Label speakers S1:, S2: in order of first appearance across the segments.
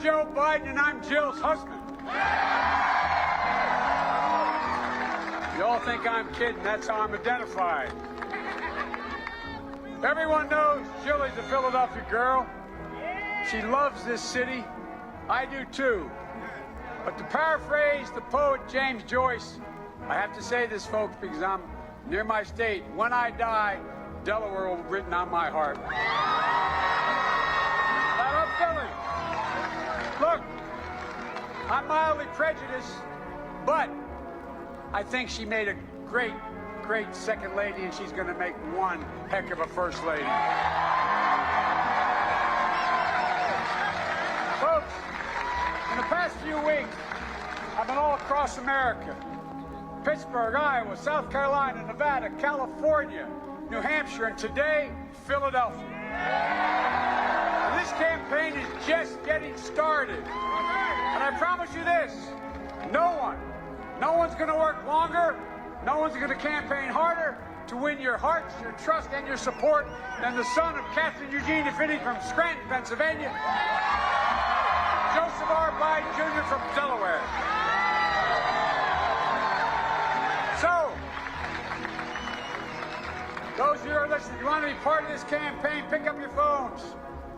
S1: Joe Biden, and I'm Jill's husband. You all think I'm kidding. That's how I'm identified. Everyone knows Jill is a Philadelphia girl. She loves this city. I do too. But to paraphrase the poet James Joyce, I have to say this, folks, because I'm near my state. When I die, Delaware will be written on my heart. I love Philly. Look, I'm mildly prejudiced, but I think she made a great second lady, and she's going to make one heck of a first lady. Folks, in the past few weeks, I've been all across America. Pittsburgh, Iowa, South Carolina, Nevada, California, New Hampshire, and today, Philadelphia. And this campaign is just getting started. And I promise you this, no one's going to work longer, no one's going to campaign harder to win your hearts, your trust, and your support than the son of Catherine Eugene DeFinney from Scranton, Pennsylvania, Joseph R. Biden Jr. from Delaware. So, those of you who are listening, if you want to be part of this campaign, pick up your phones.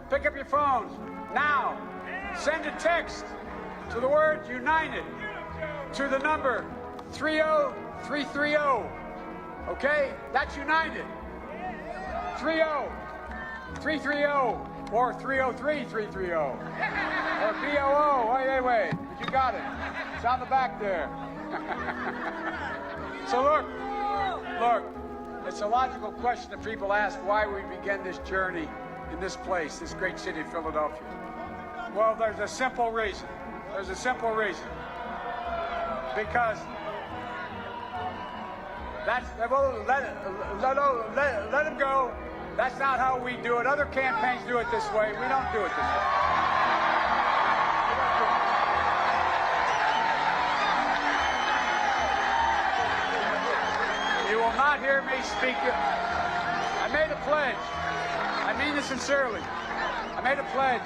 S1: Pick up your phones now. Send a text to the word United to the number 30330. Okay? That's United. 30330 or 303330 or BOO. Wait. You got it. It's on the back there. So look. It's a logical question that people ask why we began this journey in this place, this great city of Philadelphia. Well, there's a simple reason. Because that's, let him go. That's not how we do it. Other campaigns do it this way. We don't do it this way. You will not hear me speak. I made a pledge. I mean this sincerely. I made a pledge.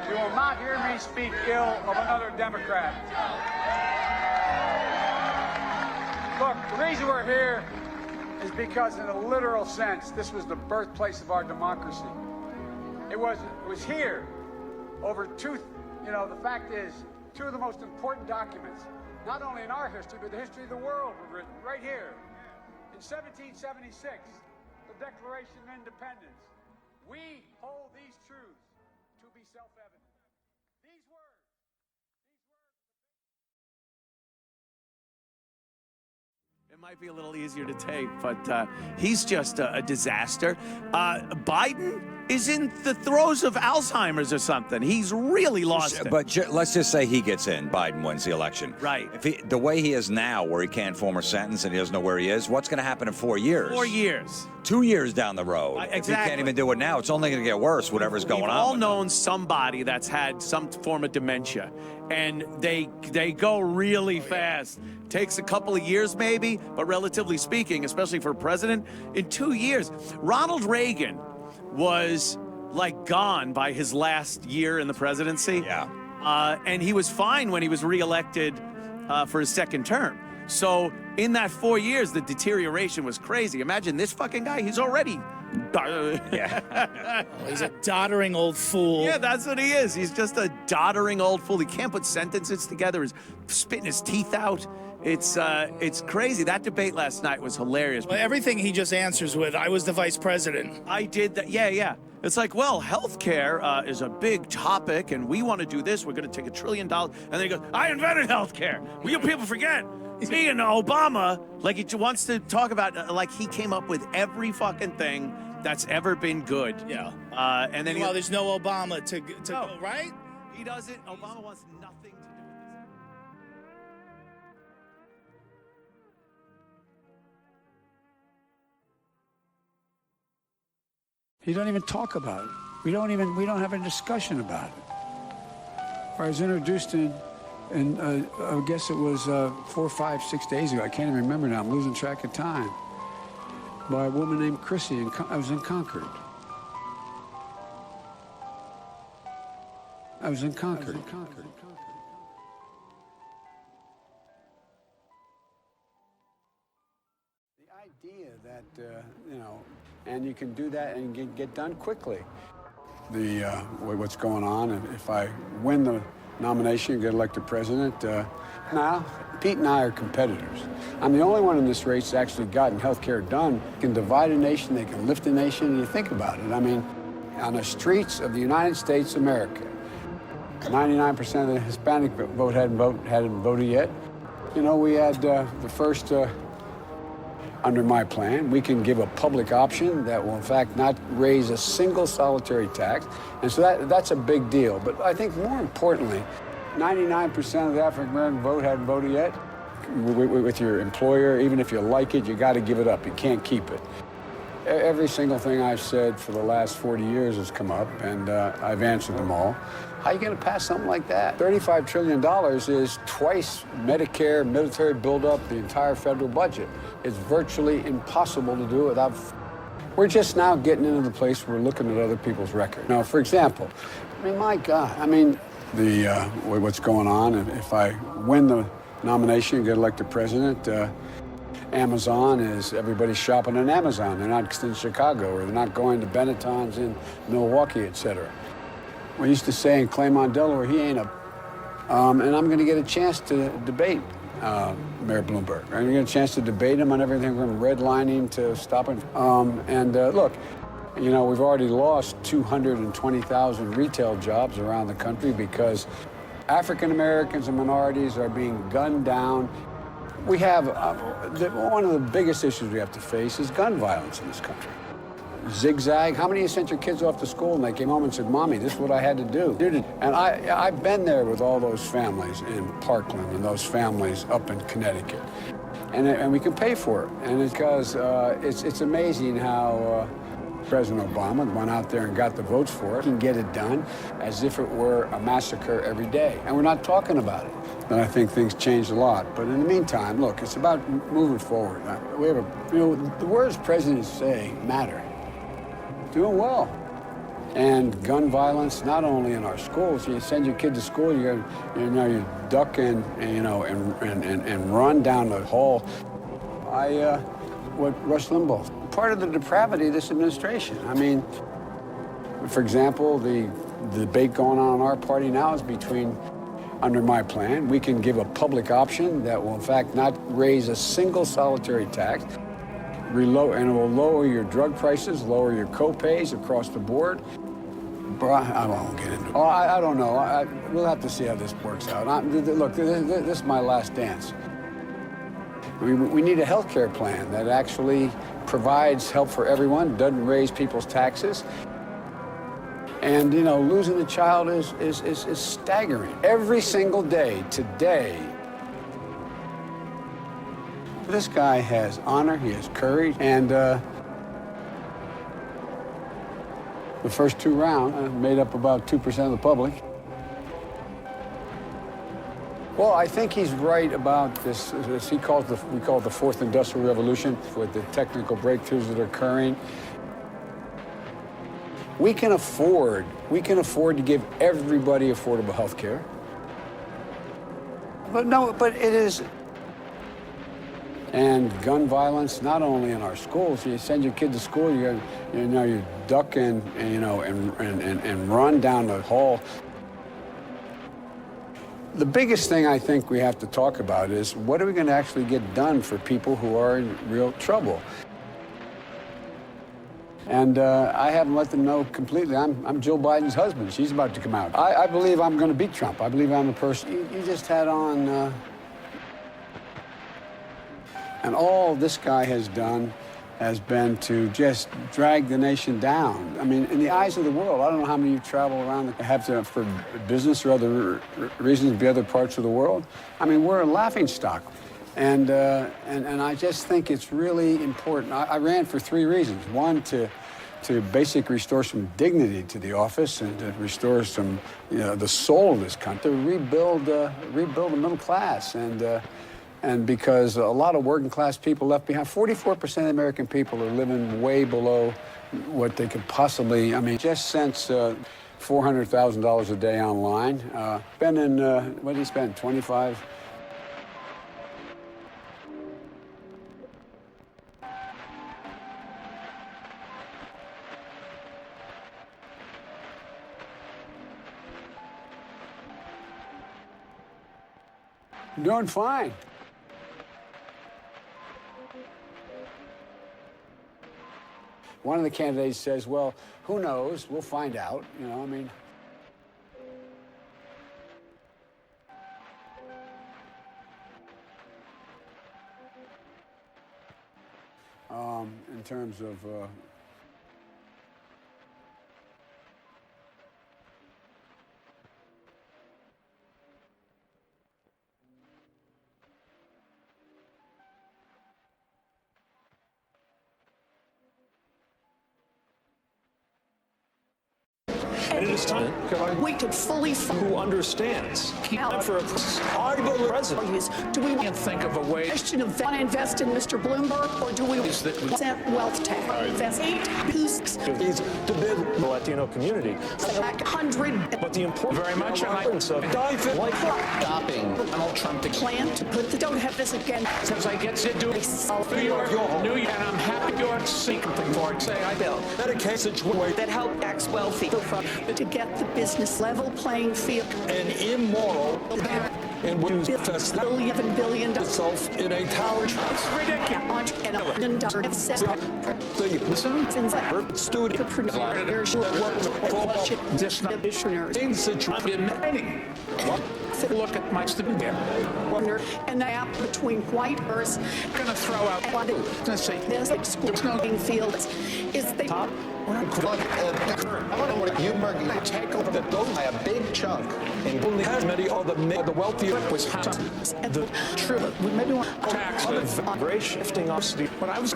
S1: You will not hear me speak ill of another Democrat. Look, the reason we're here is because, in a literal sense, this was the birthplace of our democracy. It was here. The fact is, two of the most important documents, not only in our history, but the history of the world, were written right here. In 1776, the Declaration of Independence. We hold these truths to be self-evident. These words.
S2: It might be a little easier to take, but he's just a disaster. Biden is in the throes of Alzheimer's or something. He's really lost it.
S3: But let's just say he gets in. Biden wins the election.
S2: Right.
S3: The way he is now, where he can't form a sentence and he doesn't know where he is, what's going to happen in 4 years?
S2: 4 years.
S3: 2 years down the road.
S2: Exactly.
S3: If he can't even do it now, it's only going to get worse, whatever's going on.
S2: We've all known somebody that's had some form of dementia, and they go really fast. Takes a couple of years maybe, but relatively speaking, especially for a president, in 2 years. Ronald Reagan was like gone by his last year in the presidency.
S3: Yeah.
S2: And he was fine when he was reelected for his second term. So in that 4 years, the deterioration was crazy. Imagine this fucking guy. He's already...
S4: Yeah. He's a doddering old fool.
S2: Yeah, that's what he is. He's just a doddering old fool. He can't put sentences together. He's spitting his teeth out. It's crazy. That debate last night was hilarious.
S4: Well, everything he just answers with, I was the vice president.
S2: I did that. Yeah. It's like, well, healthcare is a big topic, and we want to do this. We're going to take $1 trillion. And then he goes, I invented healthcare. Well, you people forget. Me and Obama, like he wants to talk about, like he came up with every fucking thing that's ever been good.
S4: Yeah.
S2: And then
S4: there's no Obama to go, right?
S2: He doesn't. Obama wants nothing to do with this.
S1: He don't even talk about it. We don't have a discussion about it. I was introduced in I guess it was 4, 5, 6 days ago. I can't even remember now. I'm losing track of time. By a woman named Chrissy. I was in Concord. I was in Concord. The idea that, and you can do that and get done quickly. What's going on, and if I win the nomination and get elected president, now, Pete and I are competitors. I'm the only one in this race that's actually gotten health care done. They can divide a nation, they can lift a nation, and you think about it. I mean, on the streets of the United States of America, 99% of the Hispanic vote hadn't voted yet. You know, we had the first, under my plan, we can give a public option that will, in fact, not raise a single solitary tax. And so that's a big deal. But I think more importantly, 99% of the African-American vote hadn't voted yet. With your employer, even if you like it, you got to give it up. You can't keep it. Every single thing I've said for the last 40 years has come up, and I've answered them all. How are you going to pass something like that? $35 trillion is twice Medicare, military buildup, the entire federal budget. It's virtually impossible to do without. We're just now getting into the place where we're looking at other people's record. Now, for example, I mean, my God, I mean, what's going on, and if I win the nomination and get elected president, Amazon is, everybody's shopping on Amazon. They're not in Chicago, or they're not going to Benetton's in Milwaukee, et cetera. We used to say in Claymont, Delaware, he ain't a, and I'm gonna get a chance to debate Mayor Bloomberg. I'm gonna get a chance to debate him on everything from redlining to stopping. Look, you know, we've already lost 220,000 retail jobs around the country because African Americans and minorities are being gunned down. We have, one of the biggest issues we have to face is gun violence in this country. Zigzag, how many of you sent your kids off to school and they came home and said, Mommy, this is what I had to do? And I've been there with all those families in Parkland and those families up in Connecticut. And we can pay for it. And it's because it's amazing how President Obama went out there and got the votes for it and get it done as if it were a massacre every day. And we're not talking about it. And I think things changed a lot. But in the meantime, look, it's about moving forward. We have the words presidents say matter. Doing well. And gun violence, not only in our schools. You send your kid to school, you duck and run down the hall. What Rush Limbaugh, part of the depravity of this administration. I mean, for example, the debate going on in our party now is between, under my plan, we can give a public option that will, in fact, not raise a single solitary tax, and it will lower your drug prices, lower your co-pays across the board. But I won't get into it. I don't know. We'll have to see how this works out. Look, this is my last dance. We need a health care plan that actually provides help for everyone, doesn't raise people's taxes. And, you know, losing a child is staggering. Every single day, today, this guy has honor, he has courage, and the first two rounds made up about 2% of the public. Well, I think he's right about this. We call it the fourth industrial revolution, with the technical breakthroughs that are occurring. We can afford to give everybody affordable health care. But it is. And gun violence, not only in our schools. You send your kid to school, you duck and run down the hall. The biggest thing I think we have to talk about is what are we going to actually get done for people who are in real trouble? And I haven't let them know completely. I'm Jill Biden's husband. She's about to come out. I believe I'm going to beat Trump. I believe I'm the person. You just had on... And all this guy has done has been to just drag the nation down. I mean, in the eyes of the world, I don't know how many you travel around that have to, for business or other reasons, be other parts of the world. I mean, we're a laughingstock. And I just think it's really important. I ran for 3 reasons. One, to basically restore some dignity to the office and to restore some, the soul of this country, to rebuild the middle class. And because a lot of working class people left behind, 44% of American people are living way below what they could possibly, just since $400,000 a day online. Spending, what did he spend, 25? I'm doing fine. One of the candidates says, well, who knows? We'll find out. You know, I mean. In terms of.
S5: And it is time
S6: we could fully
S5: who understands.
S6: out
S5: For a president.
S6: Do we think of a way to invest in Mr. Bloomberg, or do we present wealth tax? Invest 8
S5: He's to build the Latino community.
S6: 100.
S5: But the important very much of
S6: Stopping Donald Trump to plan to put the don't have this again.
S7: Since I get to do New York, and I'm happy you're seeking for it. Say I bill.
S5: Medicaid situation
S6: That help tax wealthy to get the business level playing field.
S5: and immoral and would infest
S6: $11 billion.
S5: itself in a tower.
S6: It's ridiculous. And $1
S5: Student
S7: look at my student here.
S6: and the gap between white earth
S7: I'm gonna throw out. Let's say
S6: this school fields is the top.
S8: I want to know what you take over the building by a big chunk.
S5: and only has many of the wealthy
S7: was how
S6: The true. We maybe want
S7: tax
S5: shifting off
S7: But I was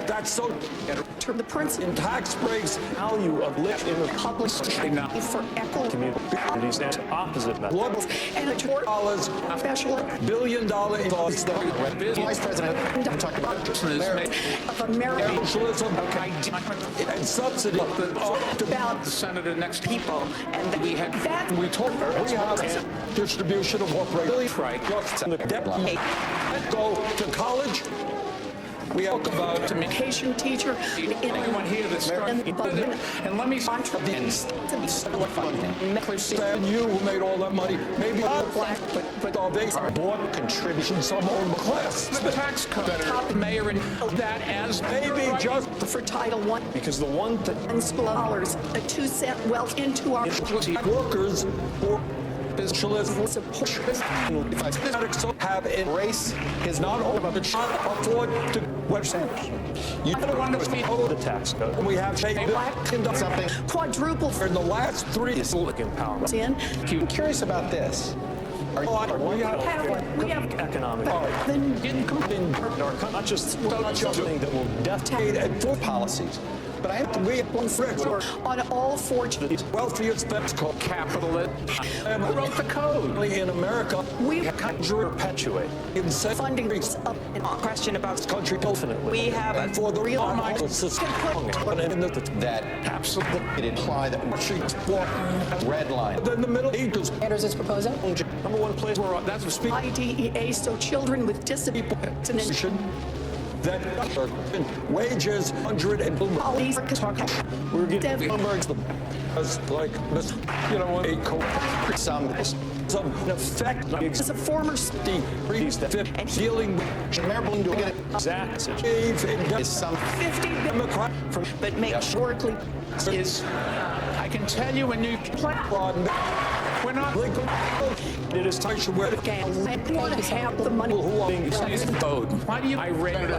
S5: that's so
S6: the principle
S5: in tax breaks value of lift in the
S6: public
S7: enough
S6: for equal
S5: communities and opposite method.
S6: levels and a tort
S5: Dollars
S6: special
S5: billion dollar
S8: Vice President, I'm talking about
S6: of America
S5: socialism and subsidy
S6: about
S7: the senator next to
S6: people, and
S5: we have distribution of what really
S7: right.
S5: Go to college. We talk about
S6: education teacher
S7: anyone here that's and let me
S5: and you who made all that money, maybe
S6: black,
S5: but they are bought contribution some own class.
S7: the tax cut mayor and that as
S5: Maybe just
S6: for Title I
S5: because the one that
S6: and scholars a 2-cent wealth into our
S5: workers or socialism
S6: support.
S5: have in
S8: race is
S5: not only but not afford to Web Sanders. You don't want to be the tax code. We have
S8: something.
S6: Quadruple
S5: in the last 3
S8: Silicon power.
S6: in.
S8: I'm curious about this.
S5: we
S6: have
S5: economic
S6: then
S5: not just something that will detonate and for policies. But I have to we
S6: on all 4
S5: wealthiest that's called
S7: capitalist
S5: and
S7: who wrote the code
S5: in America.
S6: we
S5: Perpetuate
S6: funding up in
S5: question about this country infinitely.
S6: we have a
S5: For the real
S6: system
S8: That
S7: absolutely
S8: it imply that red line.
S5: Then the Middle East
S6: Sanders is proposing
S5: number one place where that's what speak
S6: IDEA so children with disabilities
S5: that wages 100 and
S6: police
S5: we're getting Bloomberg's the as like you know a
S8: Some
S5: effect
S6: as a former
S5: decrease that dealing
S8: Mayor Bloom to get it.
S5: exact
S8: Is some
S6: 50
S5: Democrat from
S6: but make sure
S7: is I can tell you when you we're not
S5: it is time to wear the
S6: have the money
S5: who are being
S7: code. Why do you I read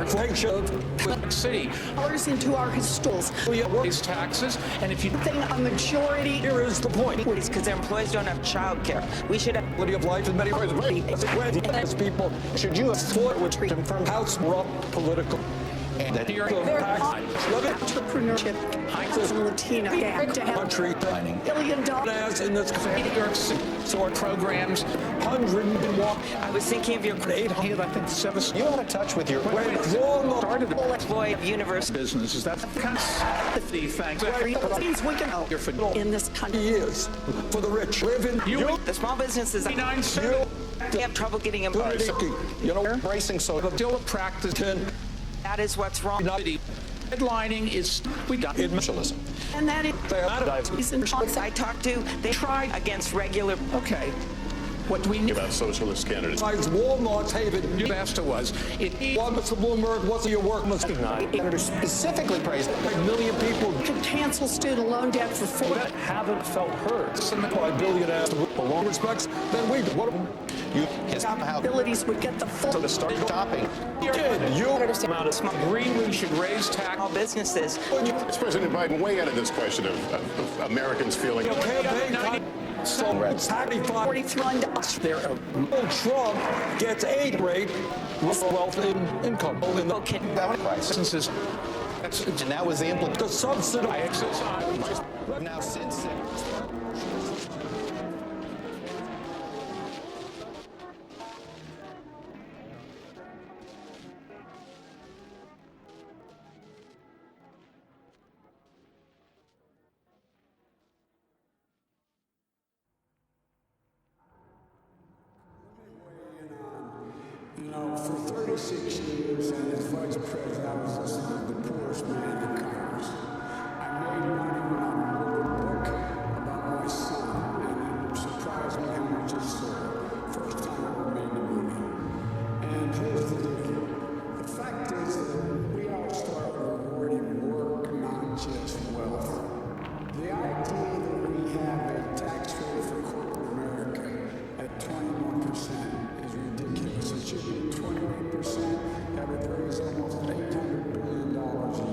S7: city
S6: dollars into our histories
S7: raise taxes and if you
S6: thing a majority
S5: here is the point
S9: because their employees don't have child care. We should have
S5: quality of life in many ways as people
S8: should you afford
S5: which from House political
S8: And that
S7: You're
S6: Entrepreneurship, Latina,
S8: country planning.
S6: $1 billion
S8: In this
S7: sort programs,
S8: 100 walk.
S9: I was thinking of your
S8: 800, I think 7. You out of touch with your
S7: started the
S9: employee of universe.
S7: business. Is that kind of thanks?
S6: means we can help in this country.
S8: years for the rich. Live in you.
S9: The small businesses
S7: You
S9: have trouble getting employees.
S8: You know, embracing so
S7: still a practice.
S9: That is what's wrong.
S7: Headlining is we got
S8: in socialism.
S6: And that is
S9: I talked to, they tried against regular.
S7: okay. What do we need
S5: About socialist candidates.
S8: Besides Walmart's haven,
S7: you asked was it
S8: why, Mr. Bloomberg, what's your work? Senator specifically praised 1 million people
S6: could cancel student loan debt for 4
S8: haven't felt heard. By billionaires to belong respects, then we what you his how
S6: abilities would get the full
S8: to start shopping. Did you
S7: agree we should raise tax
S9: Small businesses.
S5: President Biden, weigh in on this question of Americans feeling.
S8: so $45 there. Trump gets 8 rate wealth in income in the
S7: businesses.
S8: and that was the the subsidy. Now since
S1: You know, for 36 years and as vice president, I was listening to the poorest man in Congress. I made money when I wrote a book about my son, and it surprised me how much it sold. First time I ever made any money. And here's the deal. The fact is that we all start rewarding work, not just wealth. The idea that we have a tax rate for corporate America at 21% is ridiculous. It should be 28%. That would raise almost $800 billion a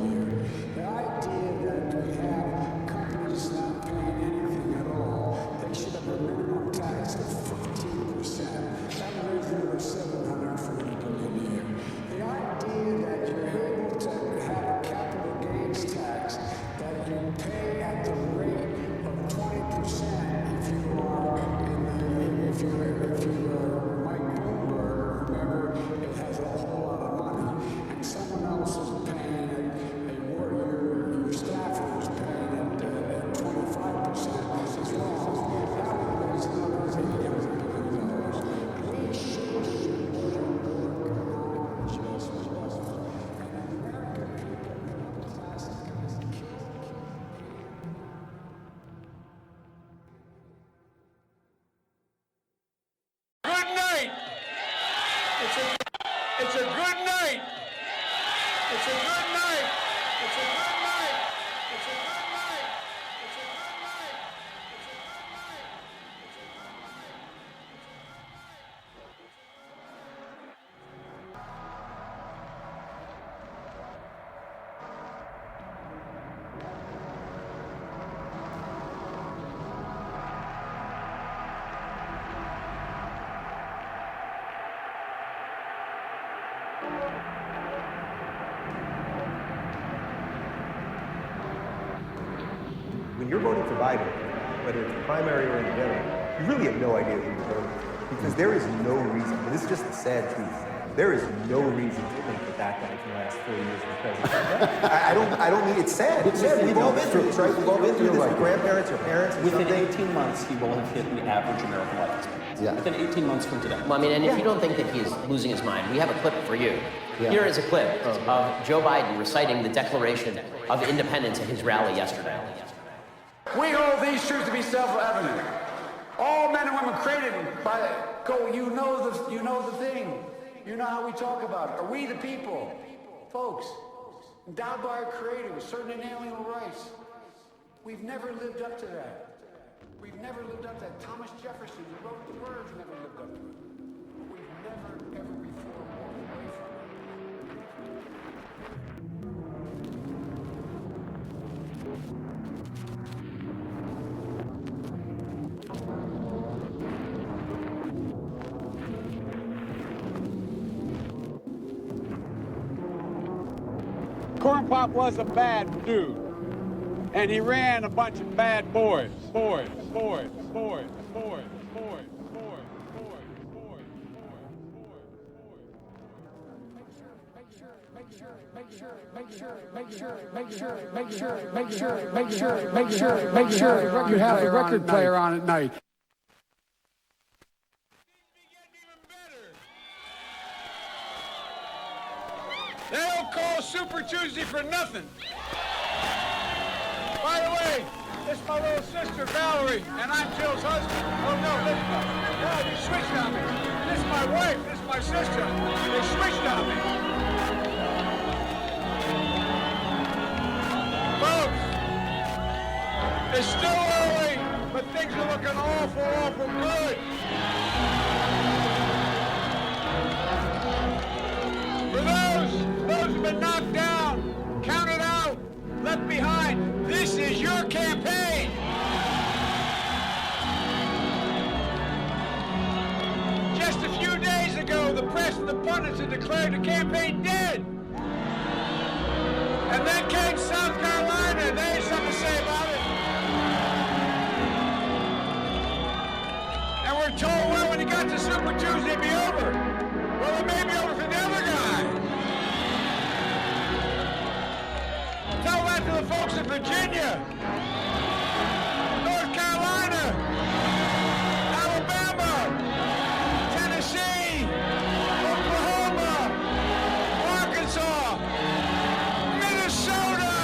S1: year. The idea that we have companies not paying anything at all, they should have a minimum tax of 15%. That would raise another $740 billion a year. The idea that you're able to have a capital gains tax that you pay at the rate of 20% if you are Mike Bloomberg, remember, it has a whole lot of money, and someone else is paying it, your staffer is paying it at 25% as well. That would raise another $800 billion. We should work just wealth. And in America, plastic is the key. Good night. It's a good night. It's a good night. It's a good night. It's a good night. It's a good night. It's a good night.
S10: When you're voting for Biden, whether it's a primary or independent, you really have no idea who you're voting for. Because there is no reason, and this is just the sad truth, there is no reason to think that that guy can last 4 years as president. I don't mean, it's sad. It's sad. We've all been through this, right? We've all been through this with grandparents or parents or
S11: Within
S10: something.
S11: 18 months, he will have hit the average American life expectancy.
S10: Yeah.
S11: Within 18 months from today.
S12: Well, I mean, and if you don't think that he is losing his mind, we have a clip for you.
S10: Yeah.
S12: Here is a clip of Joe Biden reciting the Declaration of Independence at his rally yesterday.
S1: We hold these truths to be self-evident. All men and women created by you know the thing. You know how we talk about it. Are we the people, folks, endowed by our Creator with certain inalienable rights? We've never lived up to that. We've never lived up to that. Thomas Jefferson, who wrote the words, never lived up to it. We've never, ever before walked away from it. Corn Pop was a bad dude, and he ran a bunch of bad boys. Make sure you have a record player on at night. They don't call Super Tuesday for nothing. By the way, this is my little sister, Valerie, and I'm Jill's husband. Oh, no, listen. No, you switched on me. This is my wife. This is my sister. They switched on me. Folks, it's still early, but things are looking awful, awful good. For those who've been knocked down, counted out, left behind, this is your campaign. Just a few days ago, the press and the pundits had declared the campaign dead. And then came South Carolina, and they had something to say about it. And we're told, well, when he got to Super Tuesday, it'd be over. Well, it may be over for the other guy. Tell that to the folks in Virginia, North Carolina, Alabama, Tennessee, Oklahoma, Arkansas, Minnesota,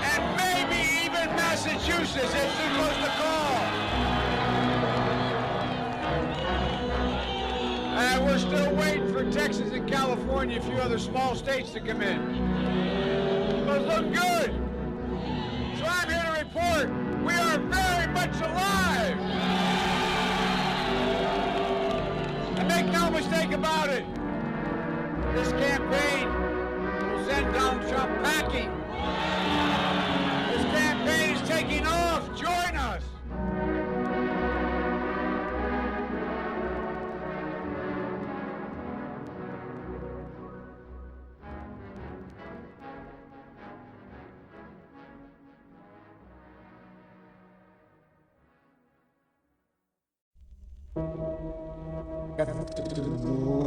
S1: and maybe even Massachusetts. It's too close to call. And we're still waiting for Texas and California, a few other small states to come in. But it's looking good. So I'm here to report we are very much alive. And make no mistake about it, this campaign will send Donald Trump packing. This campaign is taking off. Join us.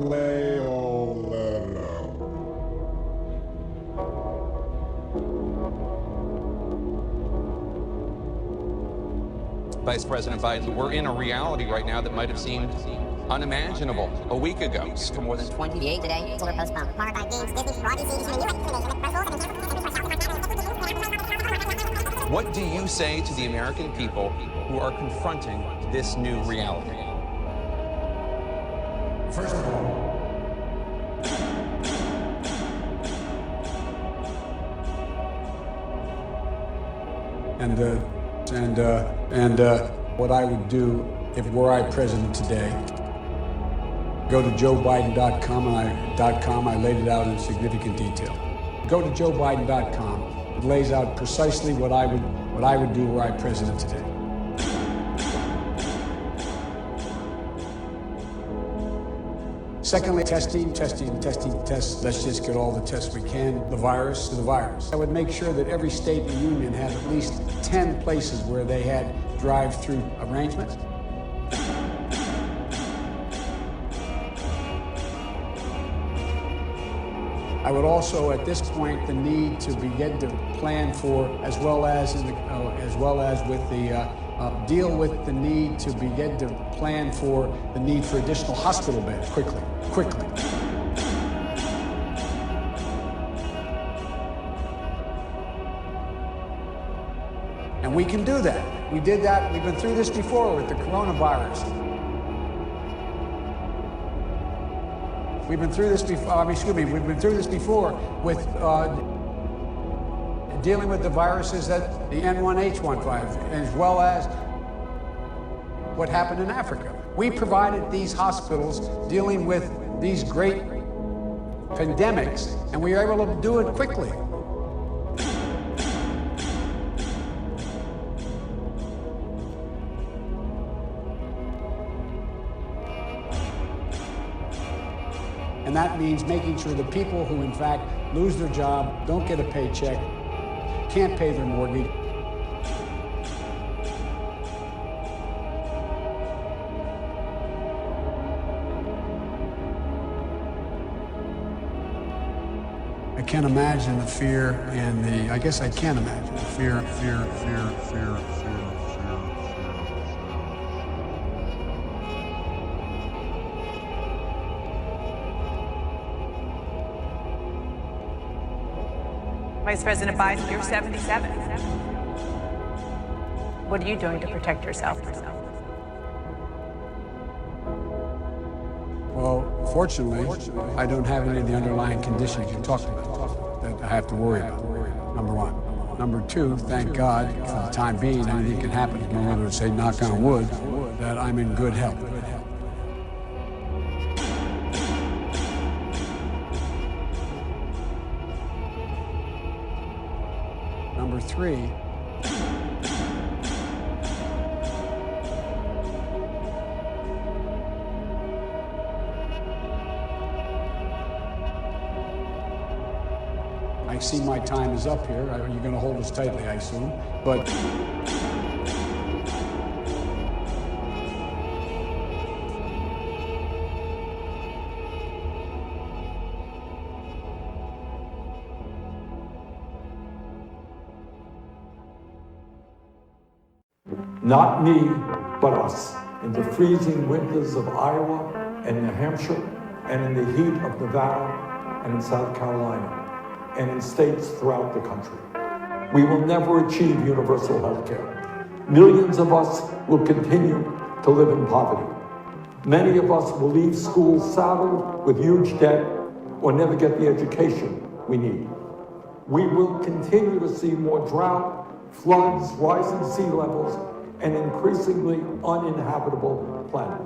S8: Lay all that out.
S13: Vice President Biden, we're in a reality right now that might have seemed unimaginable a week ago.
S14: For more than 28 today, solar postponed.
S13: What do you say to the American people who are confronting this new reality?
S8: First of all, and what I would do if were I president today, go to joebiden.com, I laid it out in significant detail. Go to joebiden.com. It lays out precisely what I would do were I president today. Secondly, testing. Let's just get all the tests we can. The virus. I would make sure that every state in the union had at least 10 places where they had drive-through arrangements. I would also, at this point, the need to begin to plan for, as well as deal with the need to begin to plan for the need for additional hospital beds quickly. And we can do that. We did that. We've been through this before with the coronavirus. We've been through this before. We've been through this before with dealing with the viruses that the N1H15, as well as what happened in Africa. We provided these hospitals dealing with these great pandemics, and we were able to do it quickly. And that means making sure the people who, in fact, lose their job, don't get a paycheck, can't pay their mortgage. I can't imagine the fear and the, I guess I can imagine the fear.
S15: Vice President Biden, you're 77. What are you doing to protect yourself?
S8: Well, fortunately, I don't have any of the underlying conditions you talked about that I have to worry about, number one. Number two, thank God, for the time being, anything can happen. In order to say, knock on wood, that I'm in good health. Number three, I see my time is up here. You're going to hold us tightly, I assume. But
S16: not me, but us, in the freezing winters of Iowa and New Hampshire, and in the heat of Nevada and in South Carolina, and in states throughout the country. We will never achieve universal health care. Millions of us will continue to live in poverty. Many of us will leave school saddled with huge debt or never get the education we need. We will continue to see more drought, floods, rising sea levels, and increasingly uninhabitable planet.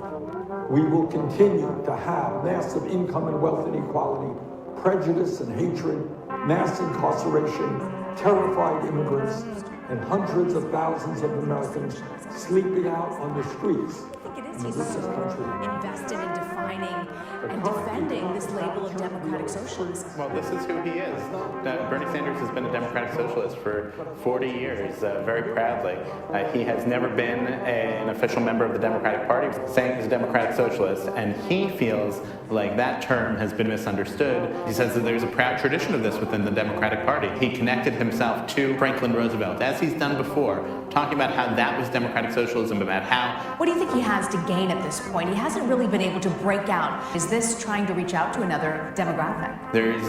S16: We will continue to have massive income and wealth inequality, prejudice and hatred, mass incarceration, terrified immigrants, and hundreds of thousands of Americans sleeping out on the streets.
S17: He's so invested in defining and defending this label of democratic socialism.
S18: Well, this is who he is. Bernie Sanders has been a democratic socialist for 40 years, very proudly. He has never been an official member of the Democratic Party, saying he's a democratic socialist, and he feels like that term has been misunderstood. He says that there's a proud tradition of this within the Democratic Party. He connected himself to Franklin Roosevelt, as he's done before, talking about how that was democratic socialism, about how...
S17: What do you think he has to gain at this point? He hasn't really been able to break out. Is this trying to reach out to another demographic?
S18: There's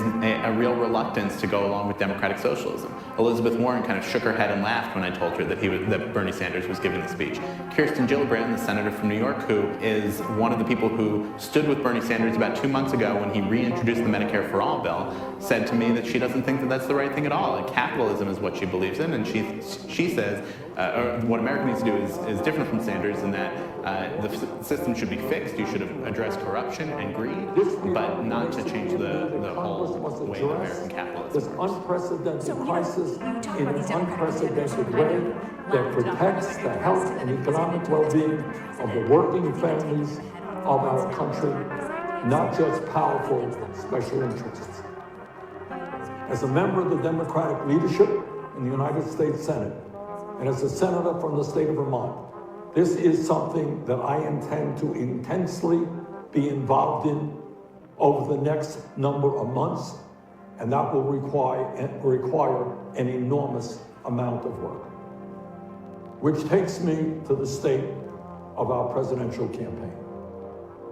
S18: a real reluctance to go along with democratic socialism. Elizabeth Warren kind of shook her head and laughed when I told her that Bernie Sanders was giving the speech. Kirsten Gillibrand, the senator from New York, who is one of the people who stood with Bernie Sanders about 2 months ago when he reintroduced the Medicare for All bill, said to me that she doesn't think that that's the right thing at all. Like, capitalism is what she believes in, and she says what America needs to do is different from Sanders in that the system should be fixed. You should address corruption and greed, but not to change the whole way of American capitalism.
S16: This unprecedented crisis in an unprecedented way that protects the health and economic well-being of the working families of our country, not just powerful special interests. As a member of the Democratic leadership in the United States Senate, and as a senator from the state of Vermont, this is something that I intend to intensely be involved in over the next number of months, and that will require an enormous amount of work. Which takes me to the state of our presidential campaign.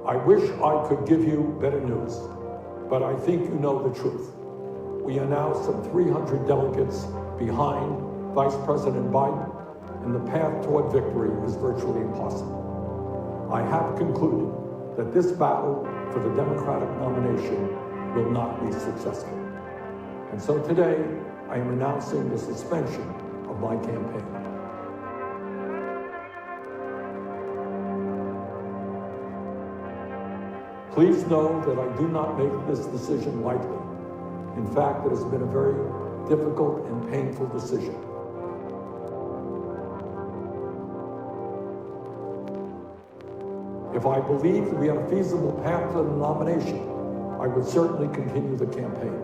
S16: I wish I could give you better news, but I think you know the truth. We are now some 300 delegates behind Vice President Biden, and the path toward victory is virtually impossible. I have concluded that this battle for the Democratic nomination will not be successful. And so today, I am announcing the suspension of my campaign. Please know that I do not make this decision lightly. In fact, it has been a very difficult and painful decision. If I believed we had a feasible path to the nomination, I would certainly continue the campaign,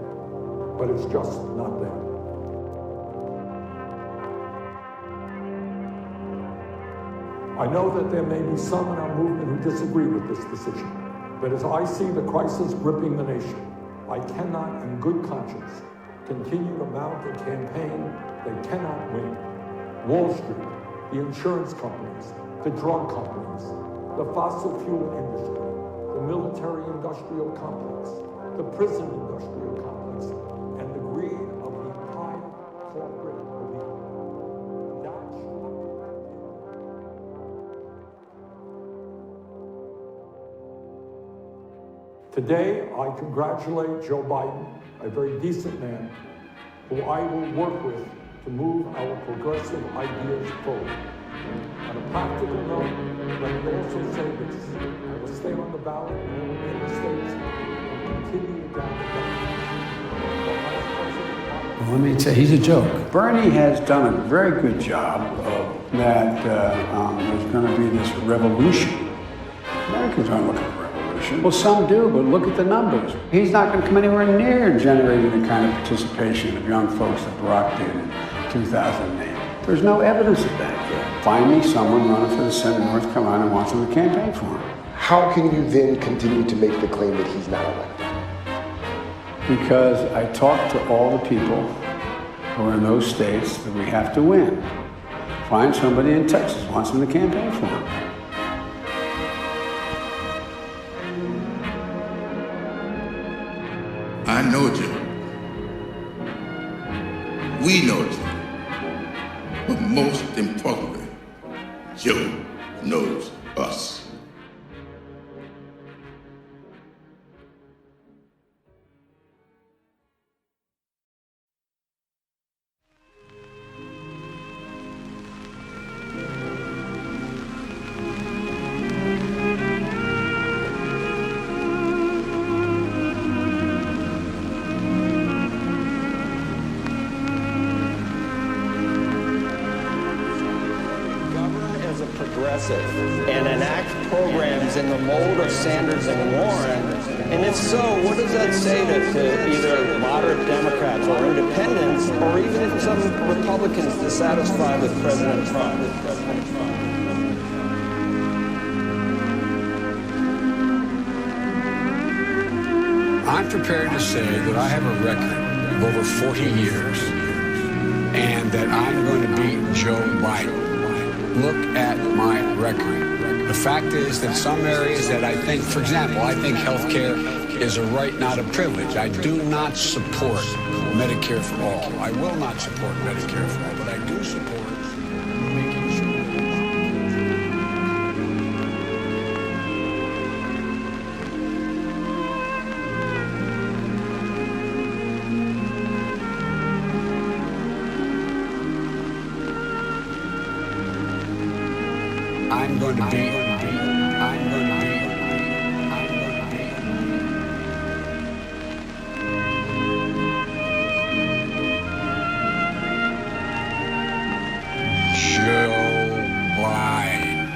S16: but it's just not there. I know that there may be some in our movement who disagree with this decision, but as I see the crisis gripping the nation, I cannot, in good conscience, continue to mount a campaign they cannot win. Wall Street, the insurance companies, the drug companies, the fossil fuel industry, the military-industrial complex, the prison-industrial complex, and the greed of the entire corporate elite. Today, I congratulate Joe Biden, a very decent man, who I will work with to move our progressive ideas forward. On a practical note, let me also say this. I will stay on the ballot in all remaining states and continue down the path.
S8: Well, let me tell you, he's a joke. Bernie has done a very good job of that there's going to be this revolution. Americans aren't looking for revolution. Well, some do, but look at the numbers. He's not going to come anywhere near generating the kind of participation of young folks that Barack did in 2008. There's no evidence of that yet. Find me someone running for the Senate of North Carolina who wants him to campaign for him.
S10: How can you then continue to make the claim that he's not elected?
S8: Because I talked to all the people who are in those states that we have to win. Find somebody in Texas who wants him to campaign for him.
S19: I know Joe. We know Joe. But most importantly, Joe knows us.
S20: And enact programs in the mold of Sanders and Warren? And if so, what does that say to either moderate Democrats or independents, or even some Republicans dissatisfied with President Trump?
S8: I'm prepared to say that I have a record of over 40 years and that I'm going to beat Joe Biden. Look at my record. The fact is that some areas that I think, for example, I think health care is a right, not a privilege. I do not support Medicare for all. I will not support Medicare for all, but I do support making sure. I'm going to be. Joe Biden.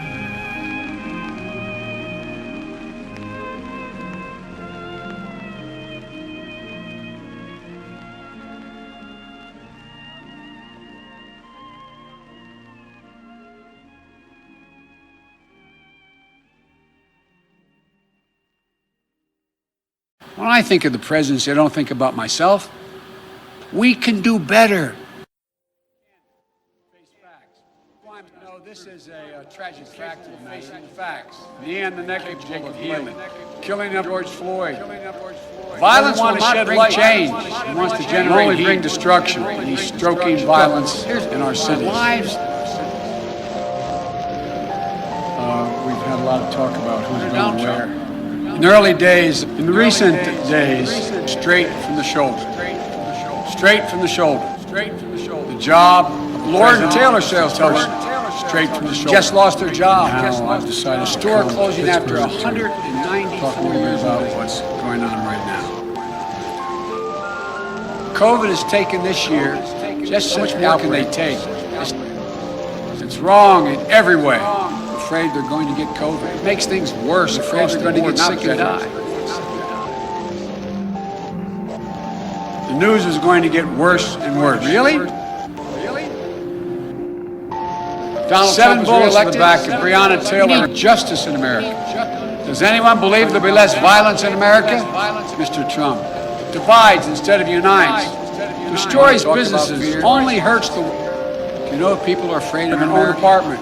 S8: When I think of the presidency, I don't think about myself. We can do better. No, this is a tragic fact of the nation. Facts. Knee on the neck of Jacob Healy. Killing of George Floyd. Violence will not bring change. He wants to generate heat. Bring destruction. He's stroking violence in our cities. We've had a lot of talk about who's going where. In the early days, in the recent days, straight from the shoulder. Straight from the shoulder. Straight from the shoulder. The job of Lord and Taylor salesperson. Straight from the shoulder. Just lost their job. Now I've decided store closing after 194 years about what's going on right now. COVID has taken this year. Just how much more can they take? It's wrong in every way. Afraid they're going to get COVID. It makes things worse. Afraid they're going to get sick and die.
S1: The news is going to get worse and worse. Really? Donald Trump bullets in the back of Breonna Taylor. Justice in America. Does anyone believe there'll be less violence in America? Mr. Trump divides instead of unites. Destroys businesses. Only hurts the. Do you know if people are afraid of an own apartment?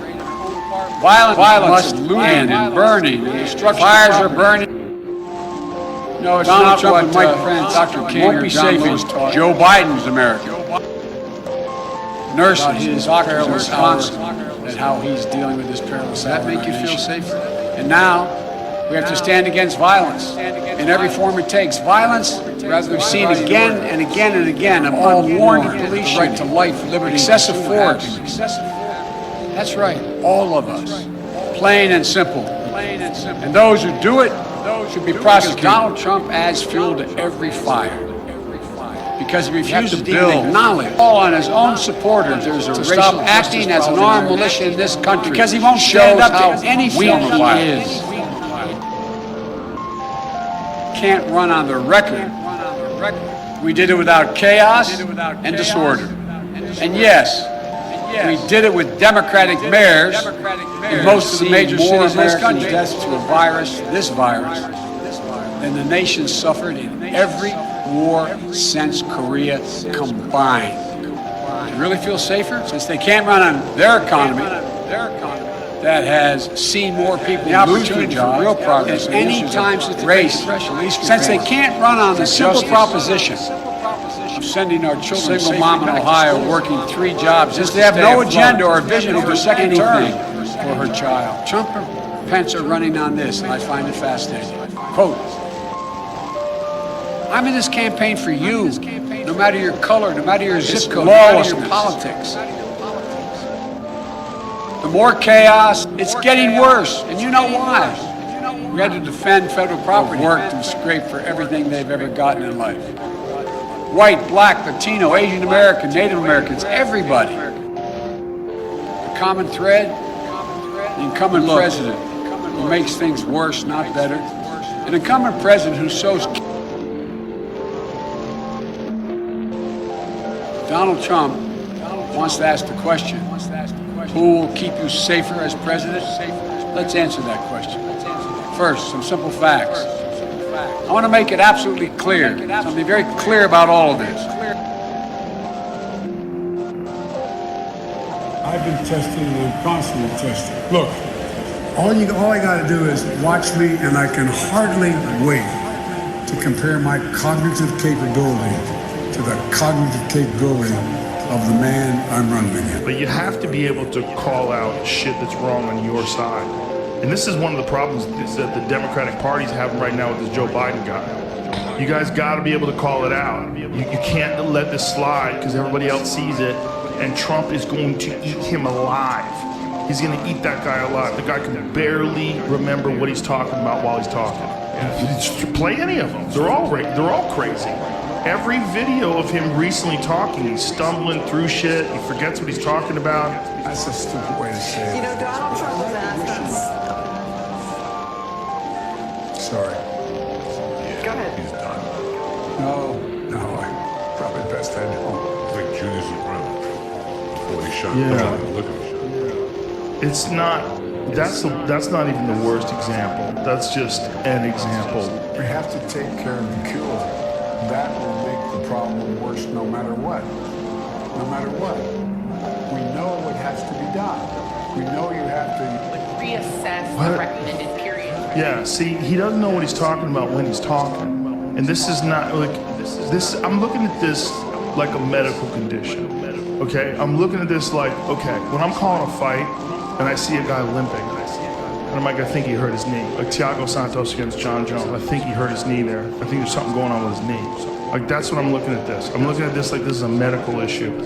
S1: Violence and looting and burning and destruction. Fires are burning. No, it's Donald Trump and Mike Pence, Dr. King, won't be safe in Joe Biden's America. Nurses, doctors in Wisconsin, and how he's dealing with this perilous. Does that make you feel safer? And now we have to stand against violence in every form it takes. Violence, rather we've seen again and again and again, of unwarranted deletion, right to life, liberty, excessive force. That's right, all of us, plain and simple. And those who do it should be prosecuted. Donald Trump adds fuel to every fire because he refuses to even acknowledge all on his own supporters to stop acting as an armed militia in this country because he won't stand up to any form of violence. Can't run on the record. We did it without chaos and disorder. And yes, we did it with Democratic mayors in most of the major cities in this country. Deaths to a virus, this virus, than the nation suffered in every war since Korea combined. You really feel safer? Since they can't run on their economy, that has seen more people lose their jobs, real progress at any time since the race. Since they can't run on the simple proposition of sending our children, single mom in Ohio working 3 jobs, since they have no agenda or vision for a second term for her child. Trump and Pence are running on this, and I find it fascinating. Quote, I'm in this campaign for you, no matter your color, no matter your zip code, no matter your politics. The more chaos, it's getting worse, and you know why. We had to defend federal property, worked and scraped for everything they've ever gotten in life. White, black, Latino, Asian American, Native Americans, everybody. The common thread, the incumbent president who makes things worse, not better. An incumbent president who sows. Donald Trump wants to ask the question, who will keep you safer as president? Let's answer that question. First, some simple facts. I want to make it absolutely clear, something very clear about all of this.
S8: I've been testing and I'm constantly testing. Look, all I got to do is watch me, and I can hardly wait to compare my cognitive capability to the cognitive capability of the man I'm running against.
S21: But you have to be able to call out shit that's wrong on your side. And this is one of the problems that the Democratic Party's having right now with this Joe Biden guy. You guys got to be able to call it out. You can't let this slide because everybody else sees it, and Trump is going to eat him alive. He's going to eat that guy alive. The guy can barely remember what he's talking about while he's talking. Play any of them. They're all crazy. Every video of him recently talking, he's stumbling through shit. He forgets what he's talking about.
S8: That's a stupid way to say it.
S9: You know, Donald Trump was asked.
S8: Sorry.
S9: Go ahead.
S8: He's done. No, I probably best head home.
S22: I think Junior's around before he shot
S21: Yeah.
S22: Look at him.
S21: It's not. That's not even the worst example. That's just an example.
S8: We have to take care of the cure. That will make the problem worse no matter what. No matter what. We know what has to be done. We know you have to
S15: reassess
S21: What?
S15: the recommended period.
S21: Yeah, see, he doesn't know what he's talking about when he's talking. And this is not like this. I'm looking at this like a medical condition. Okay, I'm looking at this like, okay, when I'm calling a fight and I see a guy limping, and I'm like, I think he hurt his knee. Like Thiago Santos against John Jones, I think he hurt his knee there. I think there's something going on with his knee. Like that's what I'm looking at this. I'm looking at this like this is a medical issue.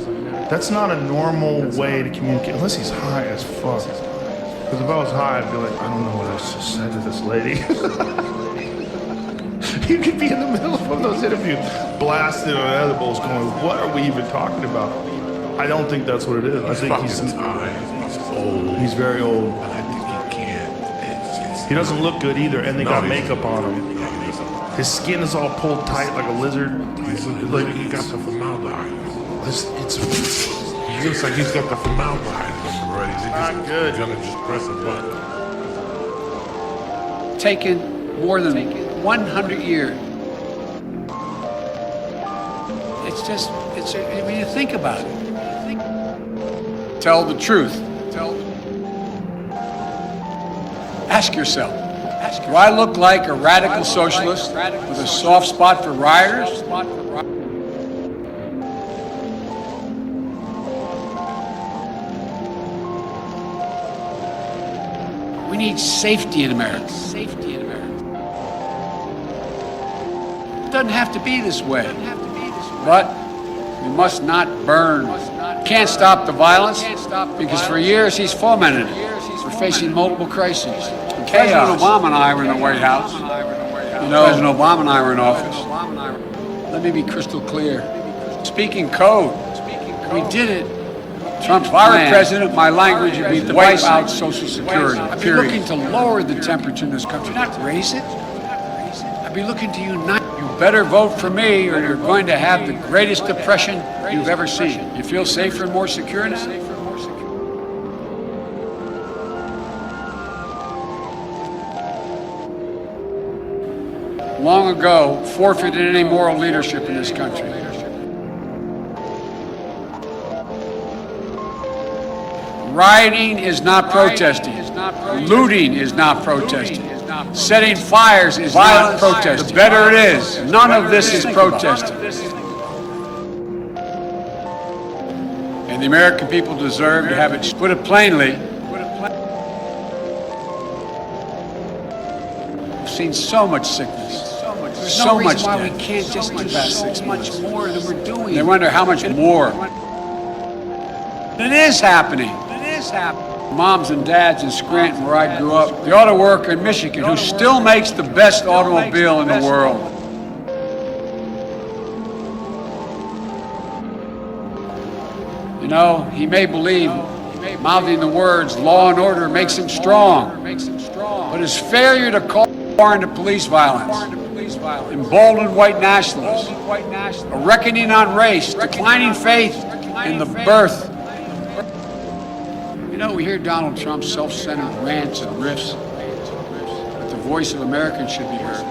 S21: That's not a normal way to communicate, unless he's high as fuck. Because if I was high, I'd be like, I don't know what I just said to this lady. You could be in the middle of one of those interviews, blasting on edibles, going, what are we even talking about? I don't think that's what it is. I think he's old. He's very old.
S22: I think he can't.
S21: He doesn't look good either, and they got makeup on him. His skin is all pulled tight like a lizard.
S22: Like he got the formaldehyde. He looks like he's got the formaldehyde already.
S21: Not good.
S22: Gonna just press a button.
S3: Taken more than 100 years. When you think about it. Tell the truth. Ask yourself, do I look like a radical socialist with a soft spot for rioters? We need safety in America. It doesn't have to be this way. But we must not burn. Can't stop the violence because for years he's fomented it. We're facing multiple crises. President Obama and I were in the White House. You know, President Obama and I were in office. Let me be crystal clear. Speaking code. We did it. Trump's if I were president, my language would be to wipe out Social Security. I'd be looking to lower the temperature in this country, not raise it. I'd be looking to unite. You better vote for me or you're going to have the greatest depression you've ever seen. You feel safer and more secure now? Long ago, forfeited any moral leadership in this country. Rioting is not protesting. Looting is not protesting. Setting fires is not protesting. The better it is. None of this is protesting. And the American people deserve to have it, put it plainly, we've seen so much sickness. There's so much why we can't just do so much more than we're doing. They wonder how much more. It is happening. Moms and dads in Scranton, where I grew up, the auto worker in Michigan, who still makes the best automobile in the world. You know, he may believe mouthing the words law and order makes him strong, but his failure to call into police violence, emboldened white nationalists, a reckoning on race, declining faith in the birth. You know, we hear Donald Trump's self-centered rants and riffs, but the voice of Americans should be heard.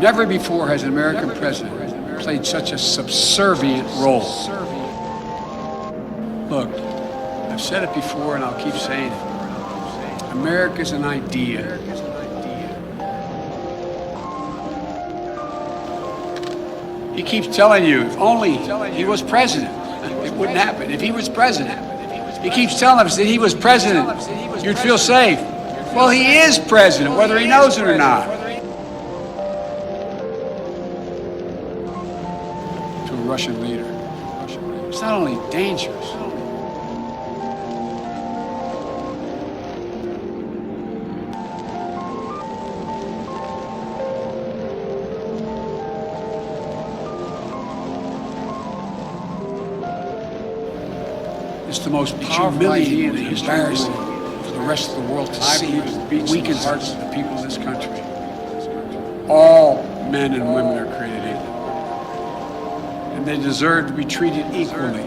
S3: Never before has an American president played such a subservient role. Look, I've said it before and I'll keep saying it. America's an idea. He keeps telling you, if only he was president, it wouldn't happen. If he was president, he keeps telling us that he was president, you'd feel safe. Well, he is president, whether he knows it or not. To a Russian leader. It's not only dangerous, it's the most powerful idea in the history of the world for the rest of the world to see it weakens the hearts of the people of this country. All men and women are created equal, and they deserve to be treated equally.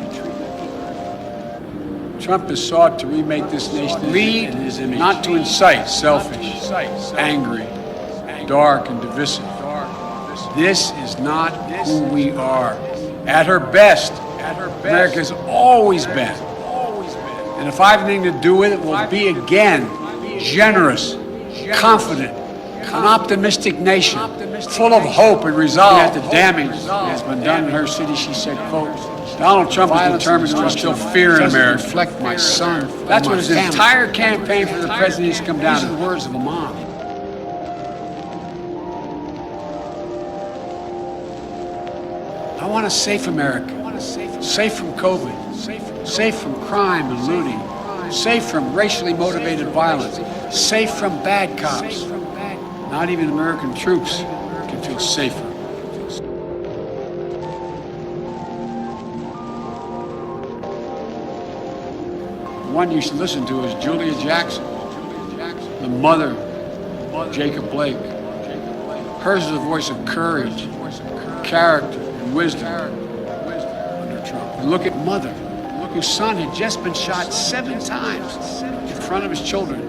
S3: Trump has sought to remake this nation lead, not to incite selfish, angry, dark, and divisive. This is not who we are. At her best, America's always been. And if I have anything to do with it, will be again generous, confident, an optimistic nation, full of hope and resolve at the damage that has been done in her city. She said, quote, Donald Trump is determined to instill fear in America. Reflect my son. That's what his entire campaign for the president has come down to. These are the words of a mom. I want a safe America. Safe from COVID. Safe from crime and looting. Safe from racially motivated violence. Safe from bad cops. Not even American troops can feel safer. The one you should listen to is Julia Jackson. the mother, Jacob Blake. Hers is a voice of courage, character, and wisdom under Trump. And look at mother, whose son had just been shot 7 times in front of his children,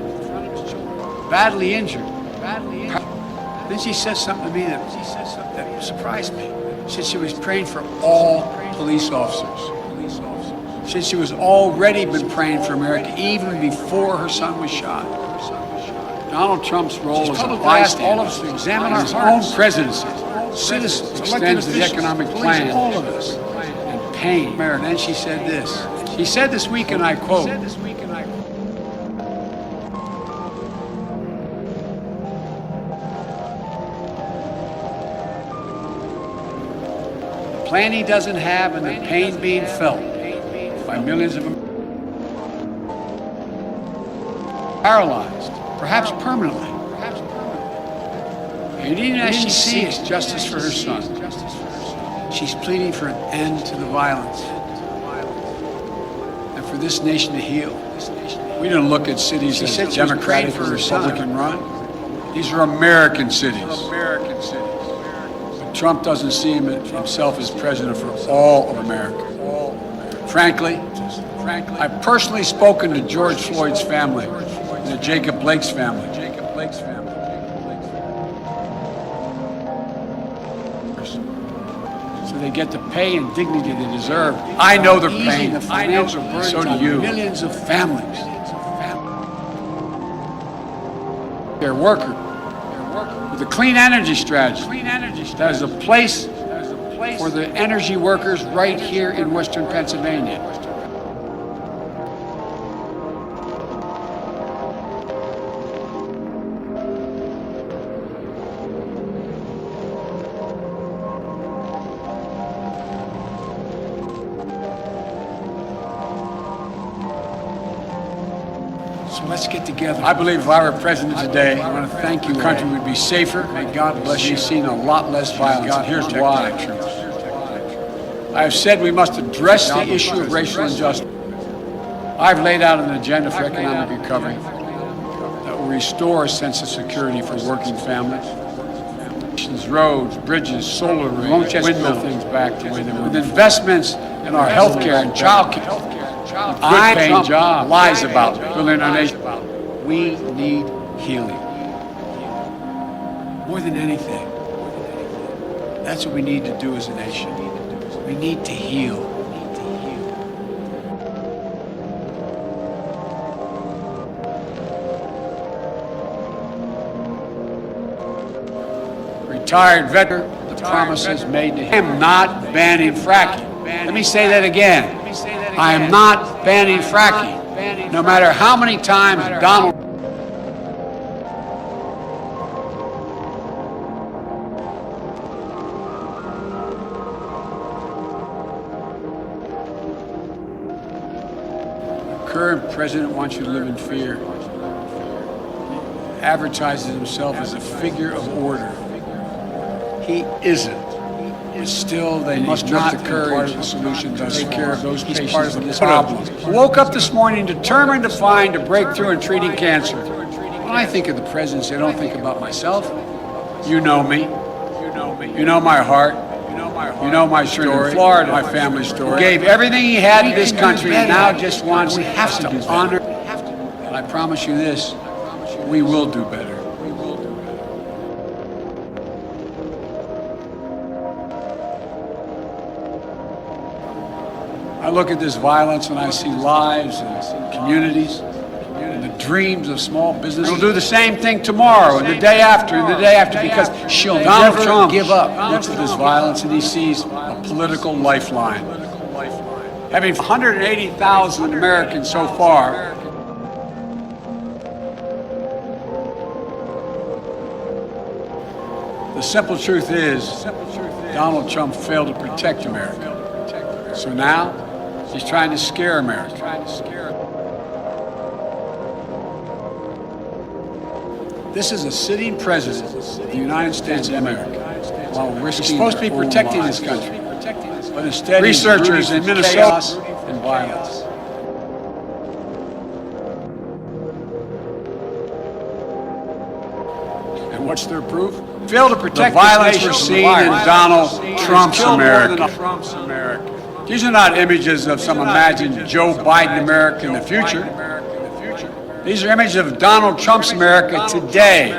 S3: badly injured. Then she said something to me that surprised me. She said she was praying for all police officers. She said she was already been praying for America even before her son was shot. Donald Trump's role as a bystander, all of us to examine our own presidency. See, this extends the economic plan, all of us, and pain. And then she said this. She said this week, and I quote, "The plan he doesn't have and the pain being felt by millions of Americans, paralyzed, perhaps permanently. And even as she seeks justice for her son, she's pleading for an end to the violence and for this nation to heal. We don't look at cities as Democratic or Republican run. These are American cities. But Trump doesn't see himself as president for all of America. Frankly, I've personally spoken to George Floyd's family and to Jacob Blake's family. So they get the pay and dignity they deserve. I know their pain. I know the burden. So do you. Millions of families. They're workers with a clean energy strategy. That is a place for the energy workers right here in Western Pennsylvania. So let's get together. I believe if I were president today, I want to thank you. The country would be safer. May God bless you. We've seen a lot less violence. And here's why. I have said we must address the issue of racial injustice. I've laid out an agenda for economic recovery that will restore a sense of security for working families. Roads, bridges, solar, we won't just windmill things back to the way they were. With investments in our health care and child care. Good-paying job lies about building our nation. We need healing. More than anything, that's what we need to do as a nation. We need to heal. Retired veteran, the promises made to him. I am not banning fracking. Let me say that again. I am not banning fracking. No matter how many times Donald the current president wants you to live in fear. He advertises himself as a figure of order. He isn't. But still, they must not the courage of the solution to take care of those patients part of this problem. I woke up this morning determined to find a breakthrough in treating cancer. When I think of the presidency, I don't think about myself. You know me. You know my heart. You know my story. Florida, my family story. He gave everything he had to this country and now just wants to honor. And I promise you this, we will do better. I look at this violence and I see lives and communities and the dreams of small business. We'll do the same thing tomorrow and the day after and the day after because Donald Trump give up. Looks at this violence and he sees a political lifeline. Having 180,000 Americans so far, the simple truth is Donald Trump failed to protect America. So now, he's trying to scare America. This is a sitting president of the United States of America while risking he's supposed to be protecting this country. But instead, researchers in Minnesota and violence. What's their proof? Fail to protect the violence we're seeing in Donald Trump's America. These are not images of some imagined Joe Biden America in the future. These are images of Donald Trump's America today.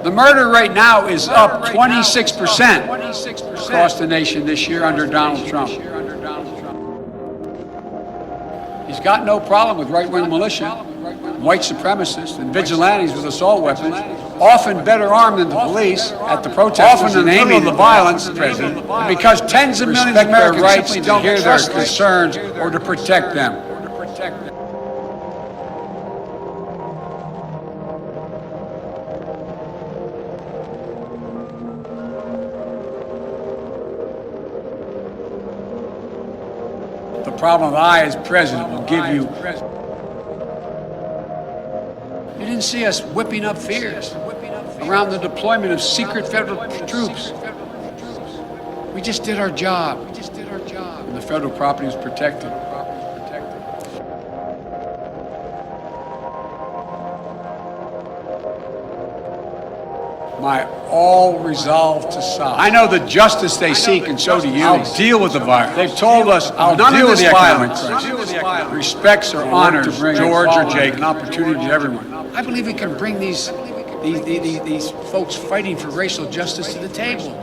S3: The murder rate now is up 26% across the nation this year under Donald Trump. He's got no problem with right-wing militia, white supremacists, and vigilantes with assault weapons, often better armed than the police at the protests, often aiming the violence, President, and because tens of millions of Americans simply don't hear their concerns or to protect them. The problem I, as president, will give you. You didn't see us whipping up fears around the deployment of secret federal troops. We just did our job. And the federal property was protected. My all resolve to solve. I know the justice they seek, and so do you. I'll deal with the violence. They've told us I'll deal with the violence. Respects or honors George or Jake, an opportunity to everyone. I believe we can bring these folks fighting for racial justice to the table.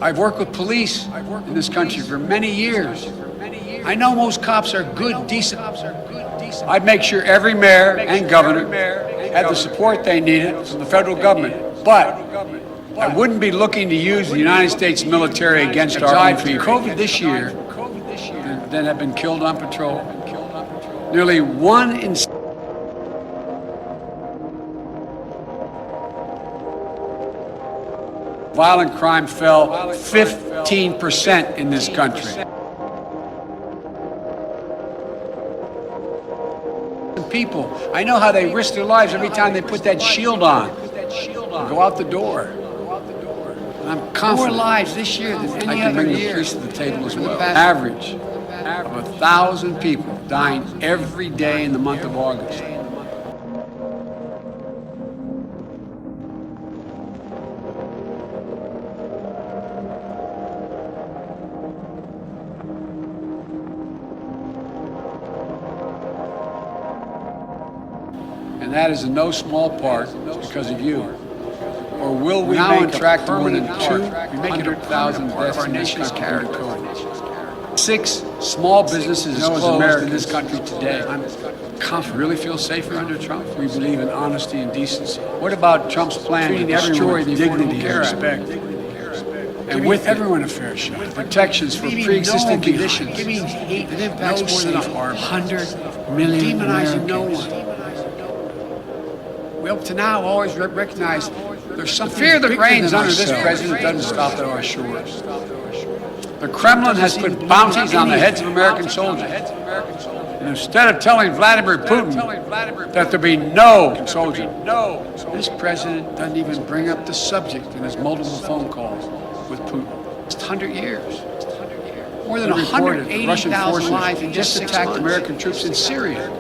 S3: I've worked with police in this country for many years. I know most cops are good, decent. I'd make sure every mayor and governor had the support they needed from the federal government. But I wouldn't be looking to use the United States military against our own people. COVID this year that have been killed on patrol. Nearly 1 in 6 violent crime fell 15% in this country. People, I know how they risk their lives every time they put that shield on. Go out the door. And I'm confident more lives this year than any other year. I can bring the police to the table as well. Average of 1,000 people dying every day in the month of August. And that is in no small part because of you. Or will we now attract more than 200,000 deaths in this country due to COVID? 6 small businesses closed in this country today. I'm confident. Really feel safer under Trump? We believe in honesty and decency. What about Trump's plan to destroy the dignity and respect? And with everyone a fair shot. Protections for pre-existing conditions. Giving hate that impacts more than 100 million Americans. No one. We up to now always recognize there's something. The fear that reigns under this president doesn't stop at our shores. The Kremlin has put bounties on the heads of American soldiers. And instead of telling Vladimir Putin that there be no soldier, this president doesn't even bring up the subject in his multiple phone calls with Putin. It's 100 years. More than 180,000 lives in just attacked American troops in Syria,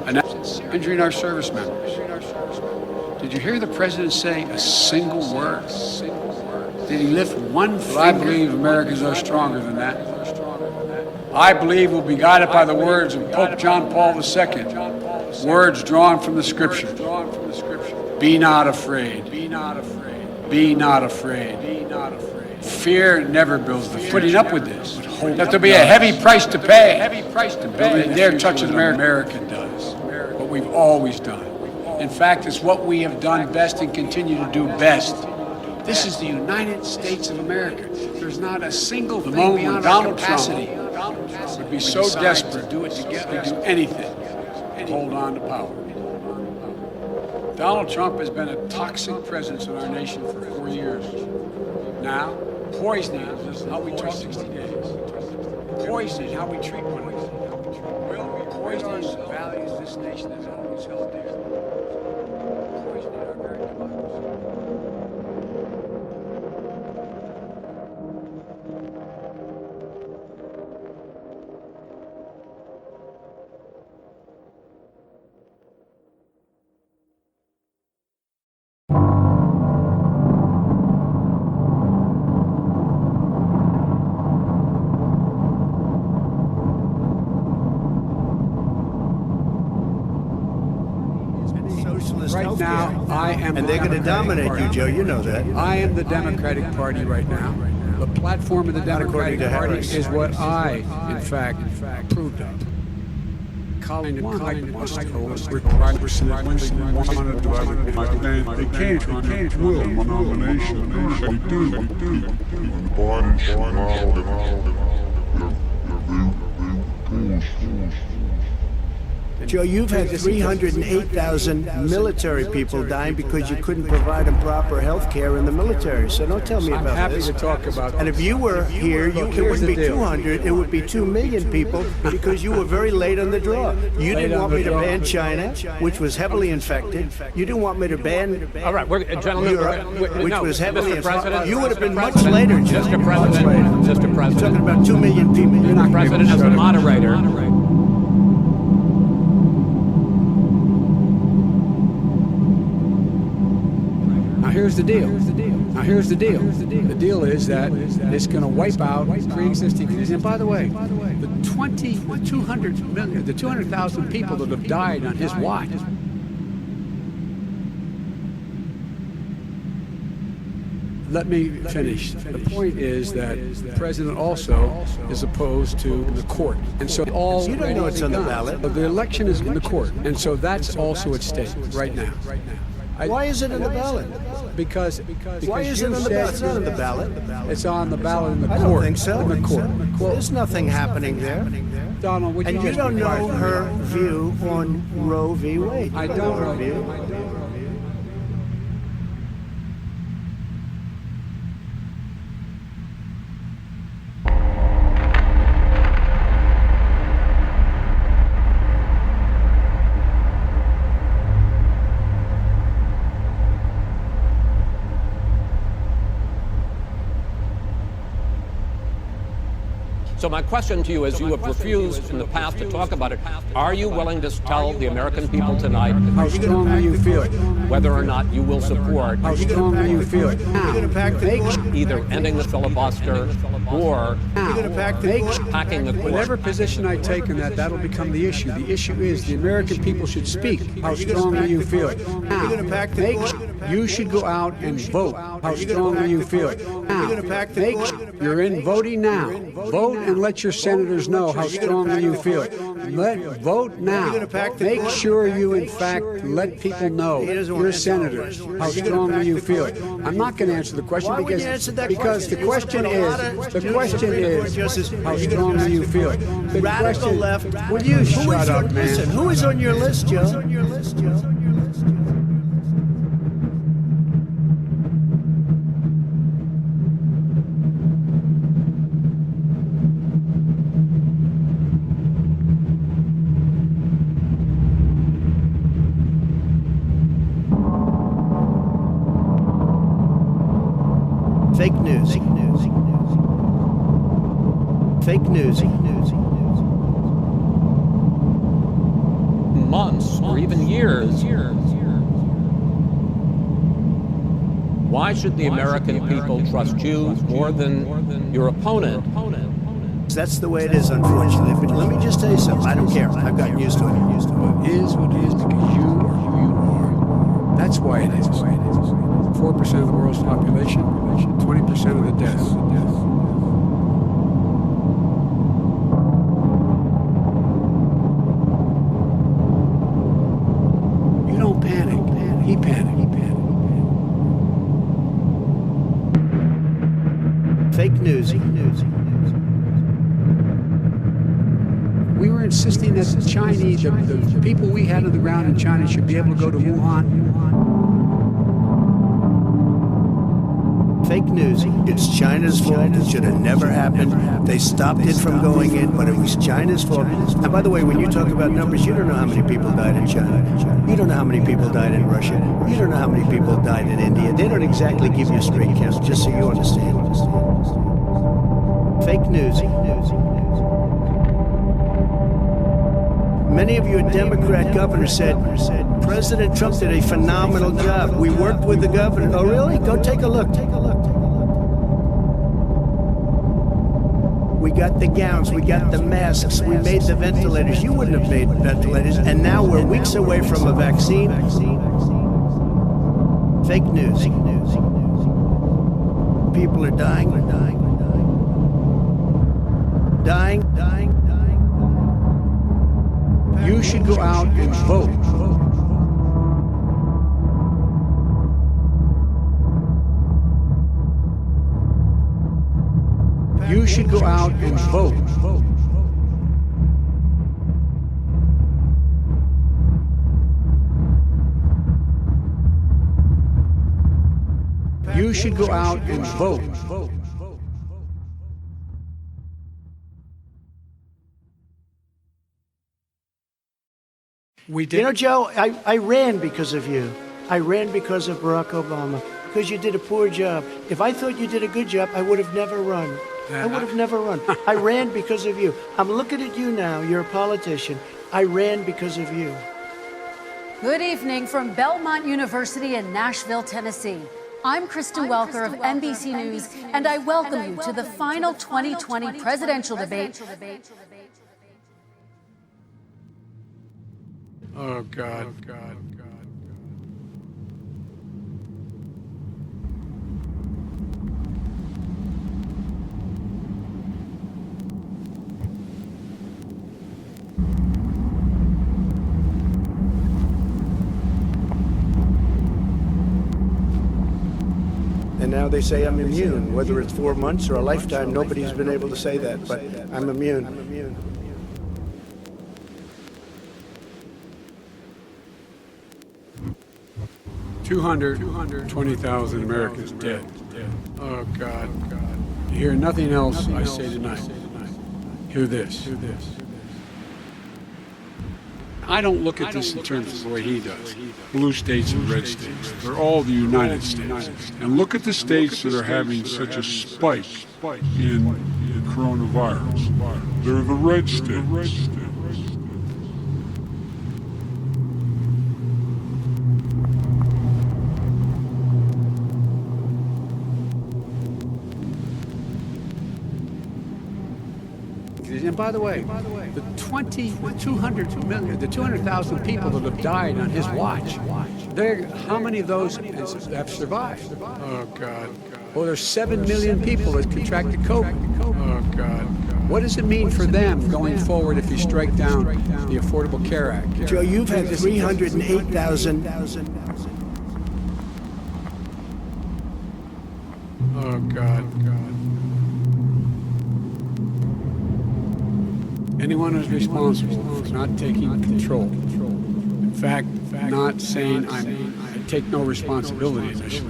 S3: injuring our service members. Did you hear the president say a single word? Did he lift one finger? I believe Americans are stronger than that. I believe we'll be guided by the words of Pope John Paul II, words drawn from the Scripture. Be not afraid. Be not afraid. Be not afraid. Be not afraid. Fear never builds the future. Putting up with this. That there'll be a heavy price to pay. It dare touch America. America does. What we've always done. In fact, it's what we have done best and continue to do best. This is the United States of America. There's not a single thing beyond Donald capacity would be so desperate to do it together, do anything, and hold on to power. Donald Trump has been a toxic presence in our nation for 4 years. Now, poisoning is how we talk 60 days. Poisoning how we treat one another. Poisoning the values this nation has always held dear. Poisoning our very democracy.
S8: now, I am.
S2: And they're going to dominate you, Joe. You know that.
S8: I am the Democratic Party right now. The platform of the Democratic Party is what I, in fact, approved of. They came to will my nomination. They do. The party should
S2: Joe, you've had 308,000 military people dying because you couldn't provide them proper health care in the military. So don't tell me about this.
S8: I'm happy to talk about.
S2: And if you were here, it wouldn't be 200, it would be 2 million people because you were very late on the draw. You didn't want me to ban China, which was heavily infected. You didn't want me to ban
S7: all right, gentlemen,
S2: Europe, which was heavily infected. You would have been much
S7: President,
S2: later, Joe.
S7: Mr. President, Mr. President.
S2: You're talking about 2 million people.
S7: You're not President as a moderator.
S8: Here's the deal. The deal is that it's going to wipe out pre-existing conditions. And by the way, the 200,000 people that have died on his watch. Let me finish. The point is that the president also is opposed to the court. And so all
S2: you don't know it's on the ballot.
S8: The election is in the court. And so that's also at stake right now.
S2: Why is it in the ballot?
S8: Because
S2: why is it on the ballot? It's not on the ballot.
S8: It's on the ballot in the court.
S2: I don't think so.
S8: In the court.
S2: Well, there's nothing happening there.
S8: Donald, would
S2: and you don't know her view on Roe v. Wade.
S8: I don't know her view.
S7: So my question to you is, you have refused in the past to talk about it. Are you willing to tell the American people tonight
S8: how strongly you feel
S7: whether or not you will support
S8: how strongly you feel
S7: either ending the filibuster or packing the court?
S8: Whatever position I take in that, that'll become the issue. The issue is the American people should speak how strongly you feel. Now, you should go out and vote how strongly you feel. Now, you're in voting now. Vote and let your senators know how strongly you feel. Vote now. Make sure you, in fact, let people know, your senators, how strongly you feel. I'm not going to answer the question because the question is how strongly you feel. The
S2: Radical left.
S8: Will you shut up, man?
S2: Listen, who is on your list, Joe? Fake news. Fake news.
S7: Months or even years. Why should the American people trust you more than your opponent?
S2: That's the way it is, unfortunately. But let me just tell you something. I don't care. I've gotten used to it.
S8: It is what it is because you are who you are. That's why it is. 4% of the world's population, 20% of the deaths. You don't panic. He panicked.
S2: Fake news.
S8: We were insisting that the Chinese, the people we had on the ground in China should be able to go to Wuhan.
S2: Fake news. It's China's fault. It should have never happened. They stopped it from going in, but it was China's fault. And by the way, when you talk about numbers, you don't know how many people died in China. You don't know how many people died in Russia. You don't know how many people died in India. They don't exactly give you a straight count, just so you understand. Fake news. Many of your Democrat governors said President Trump did a phenomenal job. We worked with the governor. Oh, really? Go take a look. We got the gowns. We got the masks. We made the ventilators. You wouldn't have made ventilators. And now we're weeks away from a vaccine. Fake news. People are dying. Dying.
S3: You should go out and vote. You should go out and vote. You should go out and vote. We did.
S2: You know, Joe, I ran because of you. I ran because of Barack Obama, because you did a poor job. If I thought you did a good job, I would have never run. I would have never run. I ran because of you. I'm looking at you now. You're a politician. I ran because of you.
S4: Good evening from Belmont University in Nashville, Tennessee. I'm Kristen Welker of NBC News, and I welcome you to the final 2020 presidential debate.
S3: Oh, God.
S2: And now they say I'm immune. Whether it's 4 months or a lifetime, nobody's been able to say that, but I'm immune.
S3: 220,000 Americans dead. Oh, God. You hear nothing else I say tonight. Hear this. I don't look at this in terms of the way he does. Blue states and red states. They're all the United States. And look at the states that are having such a spike in coronavirus. They're the red states. And by the way, the 200,000 people that have died on his watch, how many of those have survived? Oh, God. Well, there's 7 million people that contracted COVID. Oh, God. What does it mean for them going forward if you strike down the Affordable Care Act?
S2: Joe, you've had 308,000.
S3: Oh, God. Anyone who's responsible for not taking control, in fact, not saying I take no responsibility initially.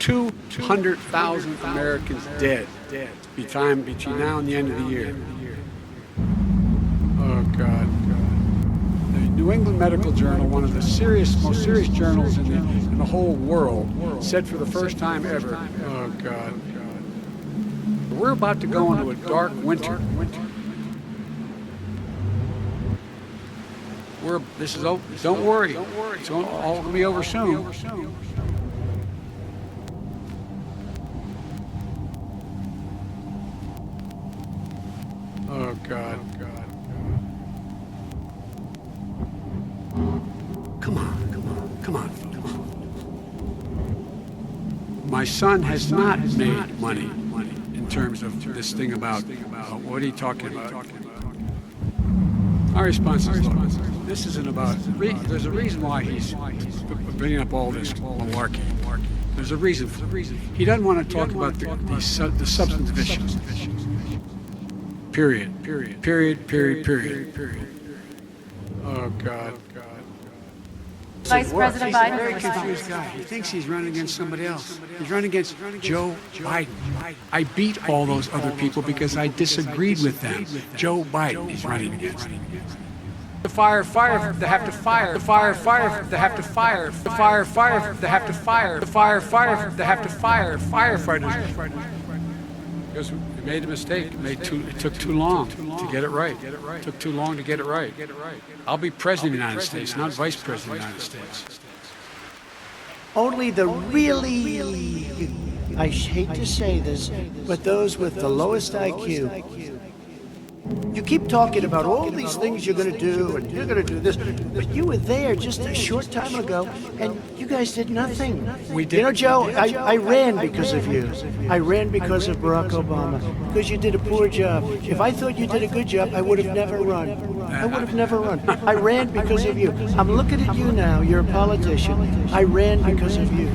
S3: 200,000 Americans dead between now and the end of the year. Oh, God. The New England Medical Journal, one of the most serious journals in the whole world, said for the first time ever, oh, God. We're about to go into a dark winter. Don't worry. It's all going to be over soon. Oh, God. Come on. My son has not made money. In terms of this thing about what are you talking about? Our response is, look, this isn't about, there's a reason why he's bringing up all this malarkey. There's a reason for it. He doesn't want to talk about the substantive issues. Period. Oh, God.
S4: Vice President Biden.
S3: Very confused guy. He thinks he's running against somebody else. He's running against Joe Biden. I beat all those other people because I disagreed with them. Joe Biden he's running against. The fire, they have to fire. The fire, they have to fire. The fire, they have to fire. The fire, they have to fire. Firefighters. Because we made a mistake. It took too long to get it right. It took too long to get it right. I'll be president of the United States, not vice president of the United States.
S2: Only the really, I hate to say this, but those with the lowest IQ You keep talking about all these things you're going to do, and you're going to do this, but you were there just a short time ago, and you guys did nothing.
S3: We did.
S2: You know, Joe, I ran because of you. I ran because of Barack Obama, because you did a poor job. If I thought you did a good job, I would have never run. I would have never run. I ran because of you. I'm looking at you now. You're a politician. I ran because of you.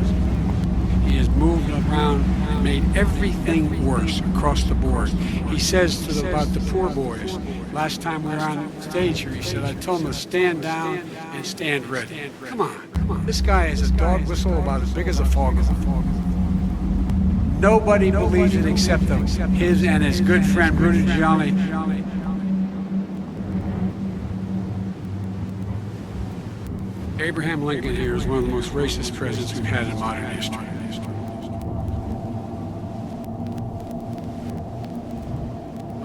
S3: He has moved around and made everything worse across the board. He says about the poor boys, last time we were on stage here, he said, I told them to stand down and stand ready. Come on. This guy is a dog whistle about as big as a foghorn. Nobody believes it except his and his good friend, Rudy Joenly. Abraham Lincoln here is one of the most racist presidents we've had in modern history.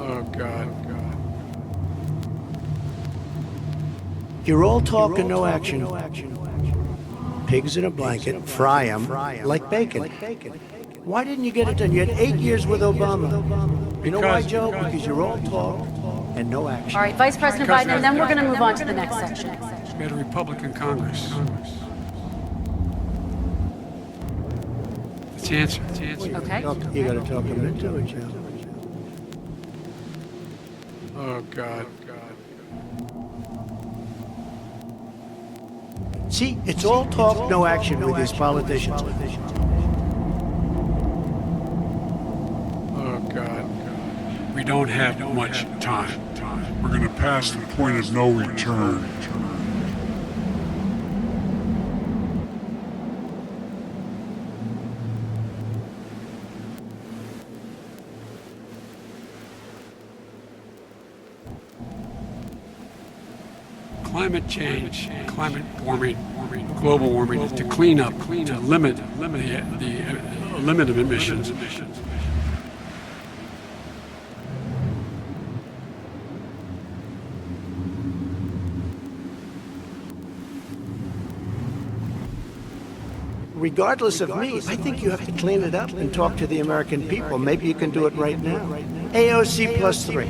S3: Oh, God.
S2: You're all talk and no action. Pigs in a blanket, fry them like bacon. Why didn't you get it done? You had 8 years with Obama. You know why, Joe? Because you're all talk and no action.
S4: All right, Vice President Biden, and then we're going to move on to the next section.
S3: We had a Republican Congress. It's the answer.
S4: Okay.
S2: You got to talk them into it, Joe.
S3: Oh, God.
S2: See, it's all talk, no action with these politicians.
S3: Oh, God. We don't have much time.
S22: We're going to pass the point of no return.
S3: Climate change, climate warming, global warming is to clean up, to limit the limit of emissions.
S2: Regardless of me, I think you have to clean it up and talk to the American people. Maybe you can do it right now. AOC plus 3.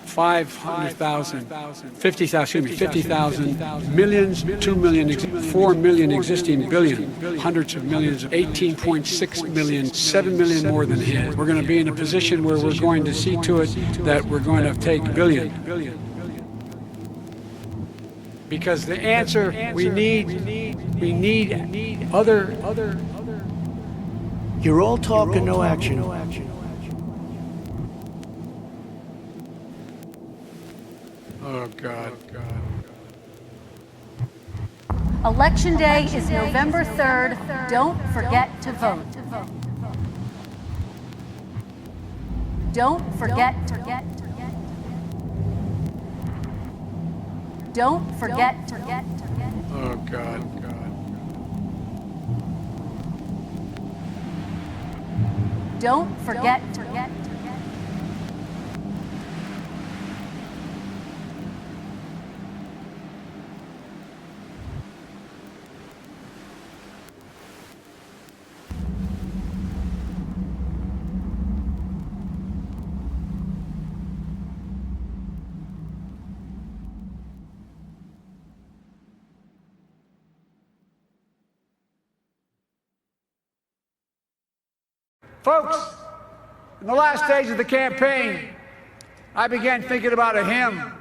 S3: 500,000, 50,000, millions, 2 million, 4 million existing billion, hundreds of millions, 18.6 million, 7 million more than his. We're going to be in a position where we're going to see to it that we're going to take billion. Because the answer we need other.
S2: You're all talk and no action.
S3: Oh, God.
S4: Election Day is November 3rd. Don't forget to vote. Don't forget to get. Don't forget to get.
S3: Oh, God.
S4: Don't forget to get.
S3: Folks, in the last days of the campaign, I began thinking about a hymn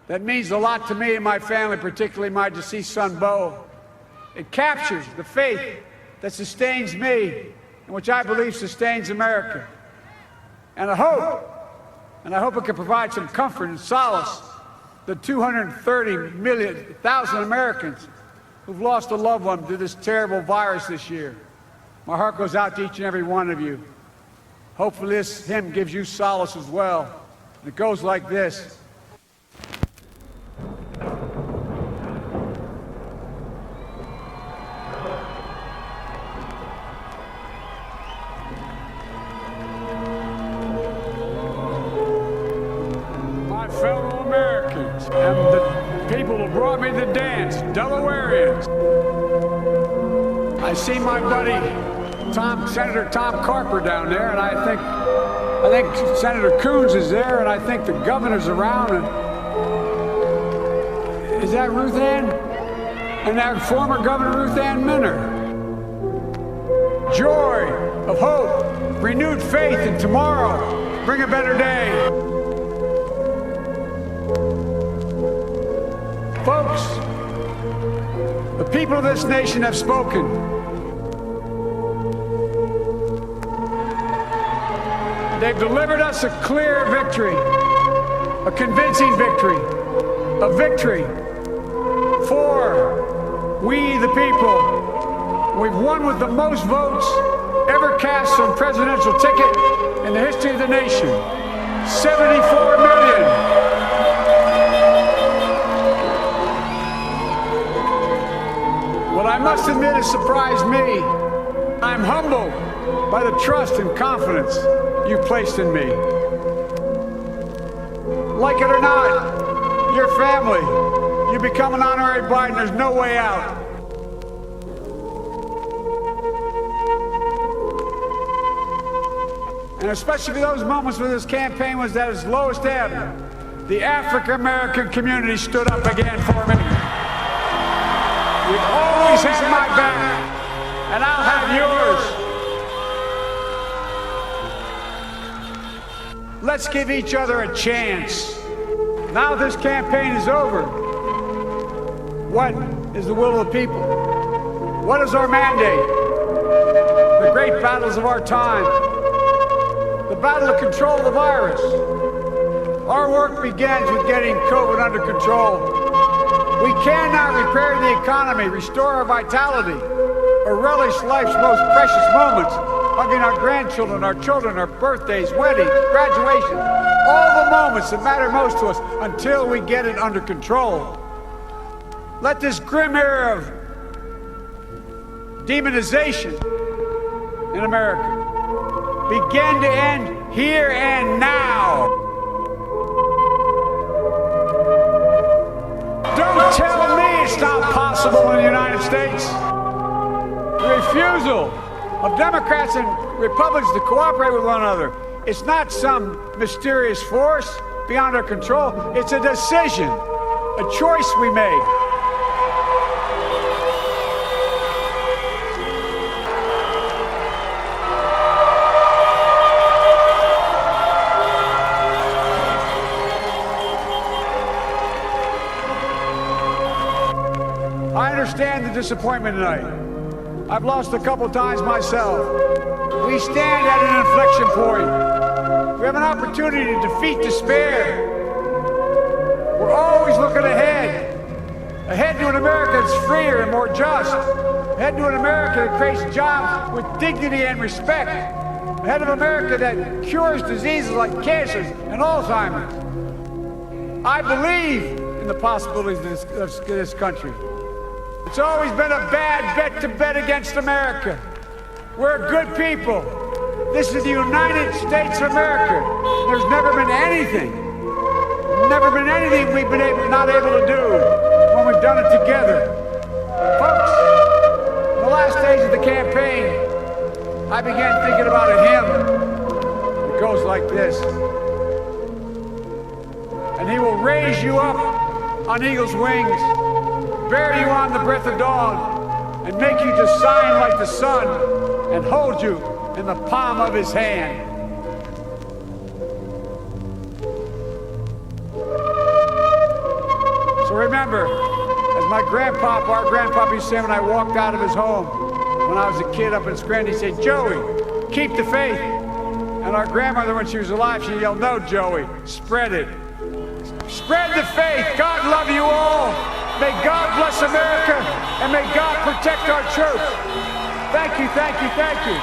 S3: that means a lot to me and my family, particularly my deceased son, Bo. It captures the faith that sustains me and which I believe sustains America. And I hope it can provide some comfort and solace to 230,000 Americans who've lost a loved one to this terrible virus this year. My heart goes out to each and every one of you. Hopefully this hymn gives you solace as well. And it goes like this. My fellow Americans and the people who brought me to dance, Delawareans. I see my buddy Senator Tom Carper down there, and I think
S1: I think Senator Coons is there, and I think the governor's around. And is that Ruth Ann? And that former Governor Ruth Ann Minner. Joy of hope, renewed faith in tomorrow. Bring a better day. Folks, the people of this nation have spoken. They've delivered us a clear victory, a convincing victory, a victory for we the people. We've won with the most votes ever cast on presidential ticket in the history of the nation. 74 million. What I must admit has surprised me. I'm humbled by the trust and confidence you've placed in me. Like it or not, your family, you become an honorary Biden, there's no way out. And especially for those moments when this campaign was at its lowest ebb, the African-American community stood up again for me. You've always had my back, and I'll have yours. Let's give each other a chance. Now this campaign is over. What is the will of the people? What is our mandate? The great battles of our time. The battle to control the virus. Our work begins with getting COVID under control. We cannot repair the economy, restore our vitality, or relish life's most precious moments, hugging our grandchildren, our children, our birthdays, weddings, graduations, all the moments that matter most to us until we get it under control. Let this grim era of demonization in America begin to end here and now. Don't tell me it's not possible in the United States. The refusal of Democrats and Republicans to cooperate with one another. It's not some mysterious force beyond our control. It's a decision, a choice we make. I understand the disappointment tonight. I've lost a couple times myself. We stand at an inflection point. We have an opportunity to defeat despair. We're always looking ahead. Ahead to an America that's freer and more just. Ahead to an America that creates jobs with dignity and respect. Ahead of America that cures diseases like cancer and Alzheimer's. I believe in the possibilities of this country. It's always been a bad bet to bet against America. We're good people. This is the United States of America. There's never been anything we've been not able to do when we've done it together. Folks, in the last days of the campaign, I began thinking about a hymn. It goes like this. And he will raise you up on eagle's wings, bear you on the breath of dawn, and make you to shine like the sun, and hold you in the palm of his hand. So remember, as my grandpapa, our grandpapa used to say when I walked out of his home, when I was a kid up in Scranton, he said, "Joey, keep the faith." And our grandmother, when she was alive, she yelled, "No, Joey, spread it. Spread the faith. God love you all. May God bless America, and may God protect our troops." Thank you, thank you, thank you.